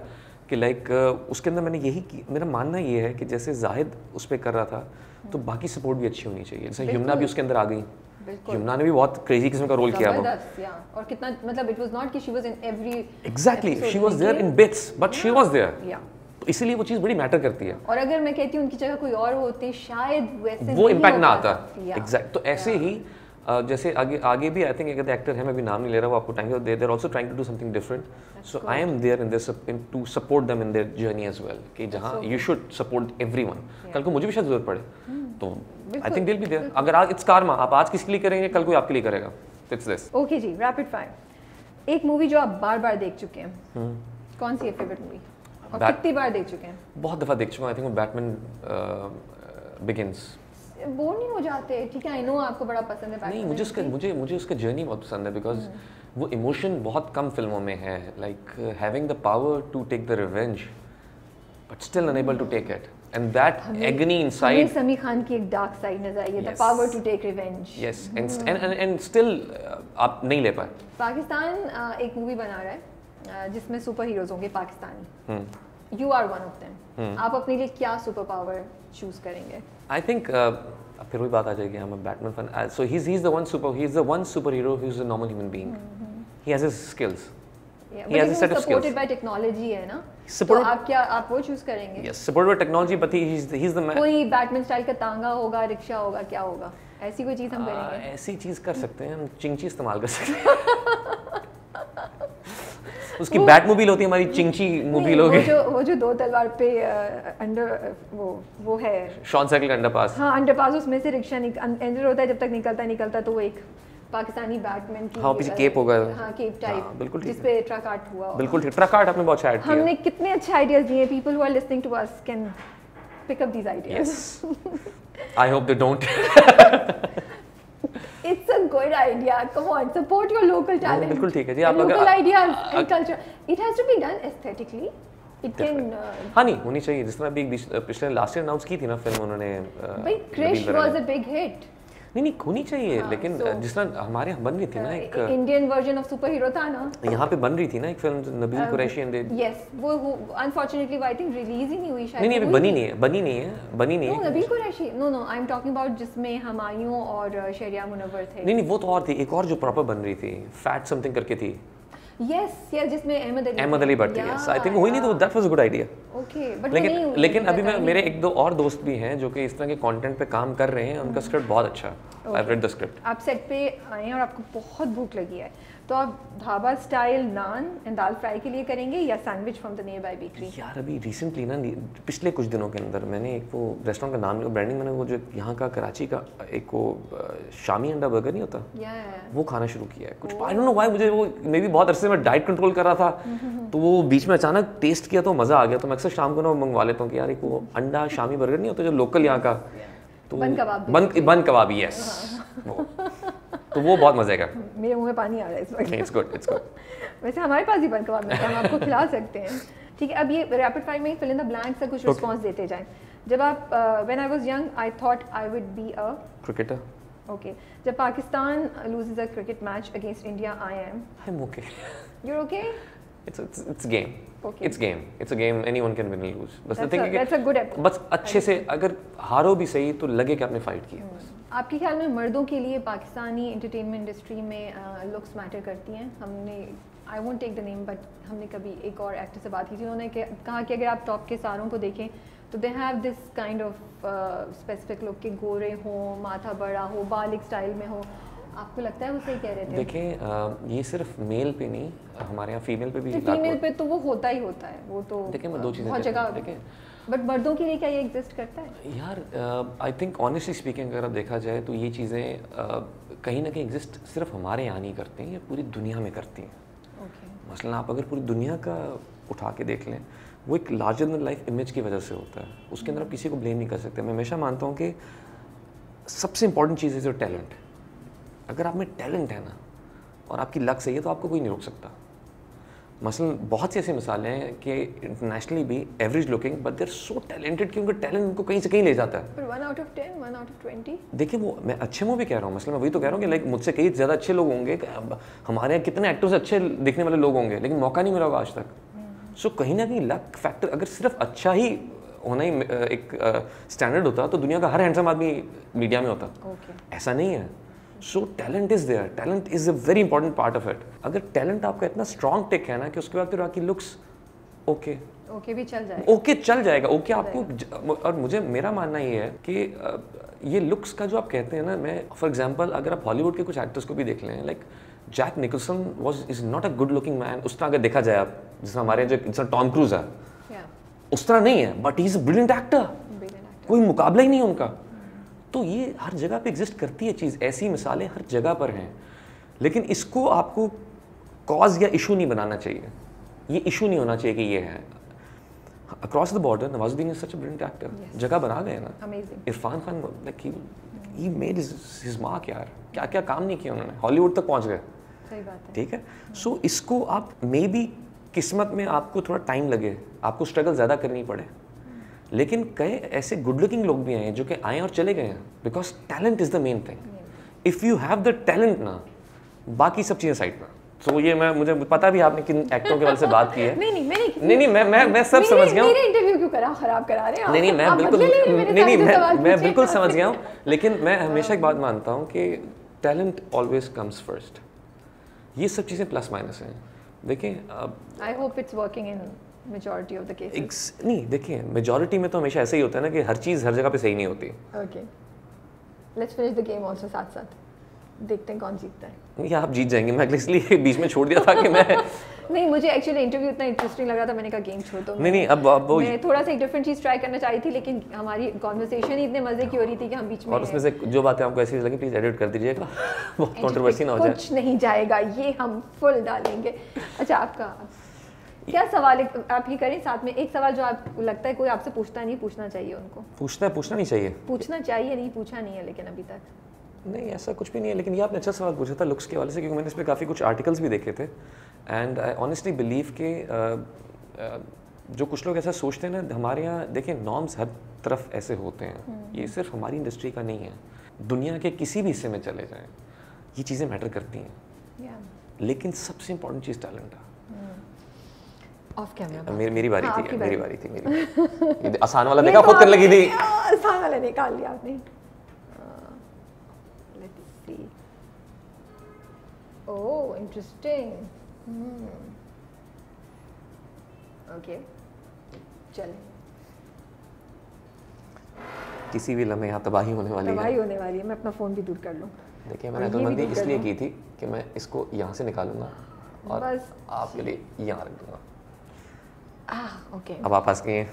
कि लाइक उसके अंदर मैंने मेरा मानना ये है कि जैसे जाहिद उस पर कर रहा था तो बाकी सपोर्ट भी अच्छी होनी चाहिए। जैसे यमुना भी उसके अंदर आ गई, यमुना ने भी बहुत क्रेजी किस्म का रोल किया वो। और कितना, मतलब इट वाज नॉट कि she was in every, exactly, she was there in bits but she was there. तो इसीलिए वो चीज़ बड़ी मैटर करती है। और अगर मैं कहती हूँ उनकी जगह कोई और होती शायद वैसे वो इम्पैक्ट ना आता। एग्जैक्ट। तो ऐसे ही जैसे आगे भी आई थिंक एक एक्टर है, मैं भी नाम नहीं ले रहा, वो आपको टाइम दे, they are also trying to do something different. So I am there in this to support them in their journey as well, कि जहाँ यू शुड सपोर्ट एवरीवन। कल को मुझे भी शायद जरूरत पड़े तो I think they will be there. अगर आज इट्स कारमा, आप आज किसके लिए करेंगे, कल कोई आपके लिए करेगा। It's this. Okay ji, rapid fire. एक मूवी जो आप बार-बार देख चुके हैं, कौन सी है फेवरेट मूवी और कितनी बार देख चुके हैं? बहुत दफ़ा देख चुका हूं। I think Batman begins. Bore नहीं हो जाते? ठीक है, आई नो आपको बड़ा पसंद है बैटमैन। नहीं, मुझे उसका जर्नी बहुत पसंद है, बिकॉज वो इमोशन बहुत कम फिल्मों में है। Like having the power to take the revenge but still unable to take it, and that agony inside. Sameer Khan की एक डार्क साइड नजर आई है, the power to take revenge. Yes, and still आप नहीं ले पाए। पाकिस्तान एक मूवी बना रहा है जिसमें सुपर हीरोज होंगे Pakistani. You are one of them. आप अपने लिए क्या सुपर पावर चूज करेंगे? आई थिंक फिर वही बात आ जाएगी, I'm a Batman fan. So he's the one superhero who's a normal human being. He has his skills. Yeah, he has a set of skills. Supported by technology है ना? तो आप वो चूज करेंगे? Yes, supported by technology, but he's the man. कोई Batman style का तांगा होगा, रिक्शा होगा, क्या होगा? ऐसी कोई चीज हम करेंगे? ऐसी चीज कर सकते हैं हम, चिंची इस्तेमाल कर सकते हैं। उसकी बैट मोबाइल होती है, हमारी चिंची मोबाइल होगी। वो जो दो तलवार पे अंडर वो है शॉन साइकिल का अंडरपास। हाँ, अंडरपास, उसमें से रिक्शा एंटर होता है, जब तक निकलता तो वो एक पाकिस्तानी बैटमैन की, हाँ, पीछे केप होगा। हाँ, केप टाइप, बिल्कुल ठीक, जिस पे ट्रक आर्ट हुआ। बिल्कुल ठीक, ट्रक आर्ट आपने बहुत अच्छा ऐड किया। हमने कितने अच्छे आइडियाज दिए, people who are listening to us can pick up these ideas. I hope they don't. It's a good idea. Come on, support your local talent. बिल्कुल ठीक है जी। आप local ideas and culture. It has to be done aesthetically. It can. हाँ, नहीं होनी चाहिए। जिस तरह अभी पिछले लास्ट ईयर अनाउंस की थी ना फिल्म उन्होंने। भाई Krrish was a big hit. नहीं नहीं होनी चाहिए, लेकिन जिस तरह हमारे यहाँ बन रही थी ना एक Indian version of super hero था ना, यहाँ पे बन रही थी ना एक film Nabeel Qureshi and yes, वो अनफॉर्चुनेटली आई थिंक रिलीज ही नहीं हुई शायद। नहीं नहीं बनी नहीं है Nabeel Qureshi, no I am talking about जिसमें हुमायूं और शरिया मुनव्वर थे। नहीं वो तो और थी, एक और जो प्रॉपर बन रही थी, फैट समथिंग करके थी। यस जिसमें Ahmad Ali Bhatt, yes I think वही नहीं तो that was a good idea. Okay but लेकिन अभी मैं मेरे एक दो और दोस्त भी हैं जो कि इस तरह के कंटेंट पे काम कर रहे हैं, उनका स्क्रिप्ट बहुत अच्छा है। I read the script. आप सेट पे आए हैं और आपको बहुत भूख लगी है, तो आप dhaba style naan and dal fry के लिए करेंगे या sandwich from the nearby bakery? यार अभी रिसेंटली ना पिछले कुछ दिनों के अंदर मैंने एक वो रेस्टोरेंट का नाम ब्रांडिंग मैंने वो जो यहाँ का कराची का एक वो शामी अंडा बर्गर नहीं होता, वो खाना शुरू किया है। कुछ आई डोंट नो व्हाई, मुझे वो मे बी बहुत अरसे में डाइट कंट्रोल कर रहा था, तो वो बीच में अचानक टेस्ट किया तो मज़ा आ गया, तो मैं अक्सर शाम को ना मंगवा लेता हूँ कि यार एक वो अंडा शामी बर्गर नहीं होता जो लोकल यहाँ का, तो बन कबाबी, यस तो वो बहुत मजे का। मेरे मुंह में पानी आ रहा है इस वक्त। इट्स गुड वैसे हमारे पास ही बन कबाब मिलता है, हम आपको खिला सकते हैं। ठीक है, अब ये रैपिड फायर में फिल इन द ब्लैंक्स से कुछ रिस्पांस देते जाएं। जब आप when I was young I thought I would be a cricketer. Okay, जब Pakistan loses a cricket match against India I am okay. You are okay? It's game. Okay. It's a game. Anyone can win or lose. बस that's a good approach. बस अच्छे से अगर हारो भी सही तो लगे कि आपने फाइट की है। आपके ख्याल में मर्दों के लिए पाकिस्तानी एंटरटेनमेंट इंडस्ट्री में लुक्स मैटर करती हैं? हमने I won't take the name but हमने कभी एक और एक्टर से बात की थी, उन्होंने कहा कि अगर आप टॉप के सारों को देखें तो they have this kind of specific look के गोरे हो, माथा बड़ा हो, बाल एक स्टाइल में हो। आपको लगता है वो सही कह रहे थे? देखें ये सिर्फ मेल पे नहीं, हमारे यहाँ फीमेल पे भी, फीमेल पे तो वो होता ही होता है, वो तो देखिए मैं दो चीज़ें बहुत जगह देखें, बट मर्दों के लिए क्या ये एग्जिस्ट करता है? यार आई थिंक ऑनेस्टली स्पीकिंग अगर आप देखा जाए तो ये चीज़ें कहीं ना कहीं एग्जिस्ट सिर्फ हमारे यहाँ नहीं करती हैं, ये पूरी दुनिया में करती हैं। मसलन आप अगर पूरी दुनिया का उठा के देख लें, वो एक लार्जर देन लाइफ इमेज की वजह से होता है, उसके अंदर आप किसी को ब्लेम नहीं कर सकते। मैं हमेशा मानता हूँ कि सबसे इंपॉर्टेंट चीज़ है जो टैलेंट। अगर आप में टैलेंट है ना और आपकी लक सही है तो आपको कोई नहीं रोक सकता। मसलन बहुत सी ऐसी मिसालें हैं कि इंटरनेशनली भी average looking but there so talented कि उनका टैलेंट उनको कहीं से कहीं ले जाता है। पर 1 आउट ऑफ 10, 1 आउट ऑफ 20 देखिए वो मैं अच्छे मुँह भी कह रहा हूँ, मसलन मैं वही तो कह रहा हूँ कि लाइक मुझसे कई ज़्यादा अच्छे लोग होंगे, हमारे यहाँ कितने एक्टर्स अच्छे दिखने वाले लोग होंगे लेकिन मौका नहीं मिला होगा आज तक। सो कहीं ना कहीं लक फैक्टर, अगर सिर्फ अच्छा ही होना ही एक स्टैंडर्ड होता तो दुनिया का हर हैंडसम आदमी मीडिया में होता। ऐसा नहीं है। So talent is there, talent is a very important part of it. अगर टैलेंट आपका इतना स्ट्रॉन्ग टिक है ना कि उसके बाद फिर आपकी लुक्स ओके भी चल जाएगा, ओके चल जाएगा, ओके आपको। और मुझे मेरा मानना ये है कि ये लुक्स का जो आप कहते हैं ना, मैं फॉर एग्जांपल अगर आप हॉलीवुड के कुछ एक्टर्स को भी देख लें, like Jack Nicholson is not a good looking man. उस तरह अगर देखा जाए आप, जैसे हमारे जो टॉम क्रूज है उस तरह नहीं है, but he is a brilliant actor, कोई मुकाबला ही नहीं है उनका। तो ये हर जगह पे एग्जिस्ट करती है चीज़, ऐसी मिसालें हर जगह पर हैं, लेकिन इसको आपको कॉज या इशू नहीं बनाना चाहिए। ये इशू नहीं होना चाहिए कि ये है। Across the border Nawazuddin is such a brilliant actor, जगह बना गए ना। Irfan Khan like he made his mark यार, क्या क्या काम नहीं किया उन्होंने, हॉलीवुड तक पहुंच गए। सही बात है। ठीक है, सो इसको आप मे बी किस्मत में आपको थोड़ा टाइम लगे, आपको स्ट्रगल ज़्यादा करनी पड़े, लेकिन कई ऐसे गुड लुकिंग लोग भी आए हैं जो कि आए और चले गए हैं, because talent is the main thing. If you have the talent ना, बाकी सब चीज़ें साइड पर। तो ये मुझे पता भी आपने किन एक्टरों के बारे से बात की है। नहीं मैं सब समझ गया हूँ। मेरे इंटरव्यू क्यों खराब करा रहे हैं? नहीं मैं बिल्कुल समझ गया हूँ, लेकिन मैं हमेशा एक बात मानता हूँ कि टैलेंट ऑलवेज कम्स फर्स्ट। ये सब चीज़ें प्लस माइनस हैं। देखिए I hope it's working in majority of the cases. नहीं देखिए, मेजॉरिटी में तो हमेशा ऐसे ही होता है ना कि हर चीज़ हर जगह पे सही नहीं होती। Okay, let's finish the game also साथ साथ, देखते हैं कौन जीतता है। या आप जीत जाएंगे, मैं इसलिए बीच में छोड़ दिया था कि मैं नहीं, मुझे एक्चुअली इंटरव्यू इतना इंटरेस्टिंग लग रहा था, मैंने कहा गेम छोड़ दो। नहीं अब वो मैं थोड़ा सा एक डिफरेंट चीज़ ट्राई करना चाही थी, लेकिन हमारी कॉन्वर्सेशन ही इतने मजे की हो रही थी कि हम बीच में, और उसमें से जो बातें आपको ऐसी लगी प्लीज़ एडिट कर दीजिएगा, बहुत कंट्रोवर्सी ना हो जाए। कुछ नहीं जाएगा, ये हम फुल डालेंगे। अच्छा, आपका क्या सवाल है आप ये करें, साथ में एक सवाल जो आपको लगता है कोई आपसे पूछता नहीं, पूछना चाहिए उनको? पूछना नहीं चाहिए, पूछना चाहिए, नहीं पूछा नहीं है लेकिन अभी तक नहीं, ऐसा कुछ भी नहीं है। लेकिन ये आपने अच्छा सवाल पूछा था लुक्स के वाले से, क्योंकि मैंने इस पर काफ़ी कुछ आर्टिकल्स भी देखे थे, एंड आई ऑनेस्टली बिलीव कि जो कुछ लोग ऐसा सोचते हैं ना, हमारे यहाँ देखिए नॉर्म्स हर तरफ ऐसे होते हैं, ये सिर्फ हमारी इंडस्ट्री का नहीं है। दुनिया के किसी भी हिस्से में चले जाएं, ये चीज़ें मैटर करती हैं, Yeah. लेकिन सबसे इम्पोर्टेंट चीज़ टैलेंट है। ऑफ कैमरा मेरी बारी हाँ, थी, आपकी मेरी बारी। बारी थी, मेरी ये आसान वाला देखा, खुद करने लगी थी। आसान वाला निकाल लिया आपने। Let's see. Oh interesting. Okay चल, किसी भी लम्हे यहाँ तबाही होने वाली है। तबाही होने वाली है। मैं अपना फ़ोन भी दूर कर लूँ। देखिए और मैंने ये भी अक्लमंदी दूर कर इसलिए दूँ। की थी कि मैं इसको यहाँ से निकालूंगा और बस। आपके लिए यहाँ रख दूंगा। ओके। अब आप हंस गए हैं।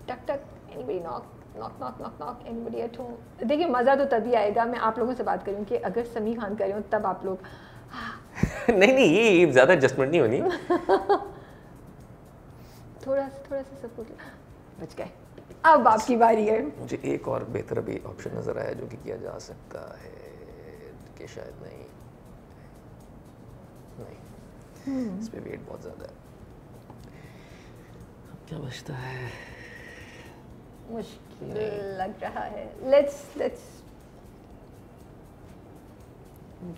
टक टक, anybody knock knock knock knock knock, anybody at home. देखिए मज़ा तो तभी आएगा मैं आप लोगों से बात करूँ कि अगर समी खान कर रहे हो तब आप लोग नहीं ये ज़्यादा एडजस्टमेंट नहीं होनी। थोड़ा सा सब कुछ बच गए। अब आपकी बारी है। मुझे एक और बेहतर अभी ऑप्शन नज़र आया जो कि किया जा सकता है कि शायद नहीं इस पे वेट बहुत ज़्यादा है। अब क्या बचता है? मुश्किल लग रहा है। लेट्स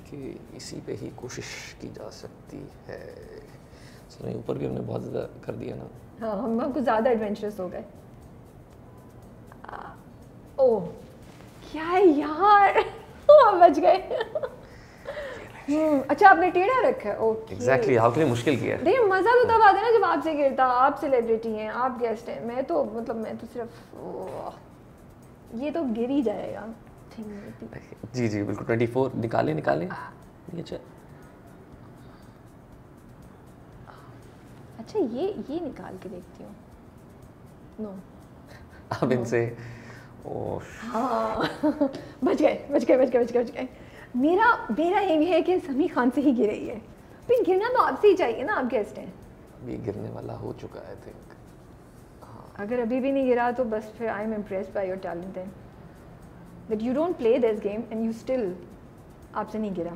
कि इसी पे ही कोशिश की जा सकती है। चलो ऊपर भी हमने बहुत ज़्यादा कर दिया ना। हाँ हम कुछ ज़्यादा एडवेंचरस हो गए। ओह क्या है यार बच गए। अच्छा आपने टेढ़ा रखा है। ओके एग्जैक्टली आपके लिए मुश्किल किया है। देखिए मज़ा तो तब आता है ना जब आपसे गिरता। आप सेलिब्रिटी हैं, आप गेस्ट हैं। मैं तो सिर्फ ये तो गिर ही जाएगा। जी जी बिल्कुल। 24 निकालें ये अच्छा ये निकाल के देखती हूँ। नो अब इनसे ओह हाँ बच गए। मेरा एम है कि समी खान से ही गिरे है। फिर गिरना तो आपसे ही चाहिए ना, आप गेस्ट हैं। अभी गिरने वाला हो चुका है आई थिंक। अगर अभी भी नहीं गिरा तो बस फिर I am impressed by your talent then that you don't play this game and you still आपसे नहीं गिरा।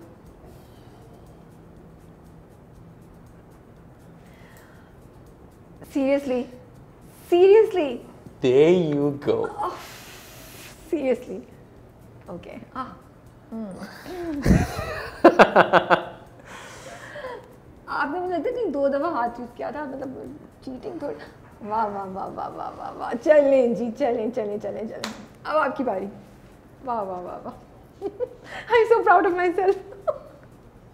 Seriously There you go. Seriously okay. आपने मुझे लगता है कि 2 दफ़ा हाथ यूज़ किया था, मतलब चीटिंग थोड़ा। वाह चलें जी चलें। अब आपकी बारी। वाह I am so proud of my self.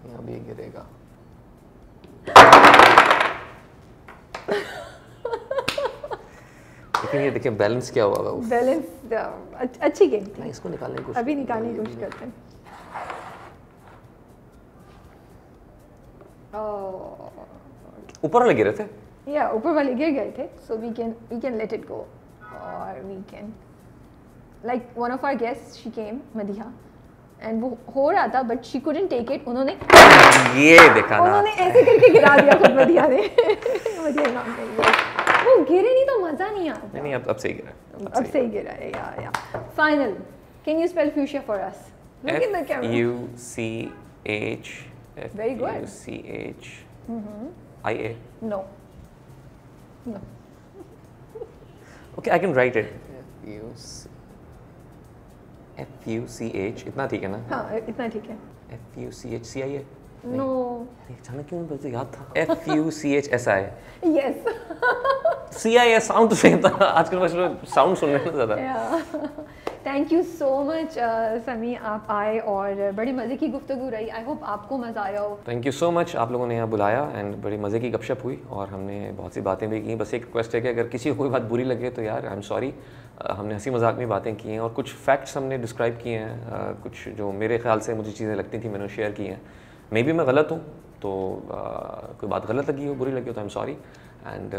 यहाँ भी गिरेगा। लेकिन ये देखिए बैलेंस क्या हुआ। बैलेंस अच्छी गेम थी। इसको निकालने की कोशिश अभी निकालने की कोशिश करते हैं। ऊपर वाले गिरे थे या ऊपर वाले गिर गए थे। So we can let it go और we can like one of our guest she came Madiha and वो हो रहा था but she couldn't take it. उन्होंने ये देखा ना, उन्होंने ऐसे करके गिरा दिया खुद मदिहा ने। मदिहा नाम का वो गिरे नहीं तो मजा नहीं आता। नहीं अब सही गिरा। अब सही गिरा है या final. Can you spell fuchsia for us? Look in the camera. FUCH Very good. FUCHIA. No. Okay, I can write it. FUCH इतना ठीक है ना? हाँ इतना ठीक है। FUCHCIA. No. अचानक क्यों मुझे याद था? FUCHSI. Yes. CIA साउंड तो सेम था। आजकल बस साउंड सुन रहे हैं ज़्यादा। थैंक यू सो मच समी, आप आए और बड़ी मज़े की गुफ्तगू रही। आई होप आपको मज़ा आया हो। थैंक यू सो मच, आप लोगों ने यहाँ बुलाया एंड बड़ी मज़े की गपशप हुई और हमने बहुत सी बातें भी की। बस एक रिक्वेस्ट है कि अगर किसी को कोई बात बुरी लगे तो यार आई एम सॉरी। हमने हंसी मजाक में बातें की हैं और कुछ फैक्ट्स हमने डिस्क्राइब किए हैं, कुछ जो मेरे ख्याल से मुझे चीज़ें लगती थी मैंने शेयर की हैं। मे बी मैं गलत हूँ तो कोई बात गलत लगी हो, बुरी लगी हो तो आई एम सॉरी। एंड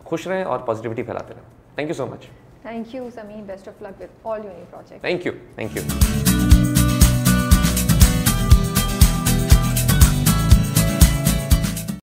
खुश रहें और पॉजिटिविटी फैलाते रहें। Thank you so much. Thank you Sami, best of luck with all your new project. Thank you.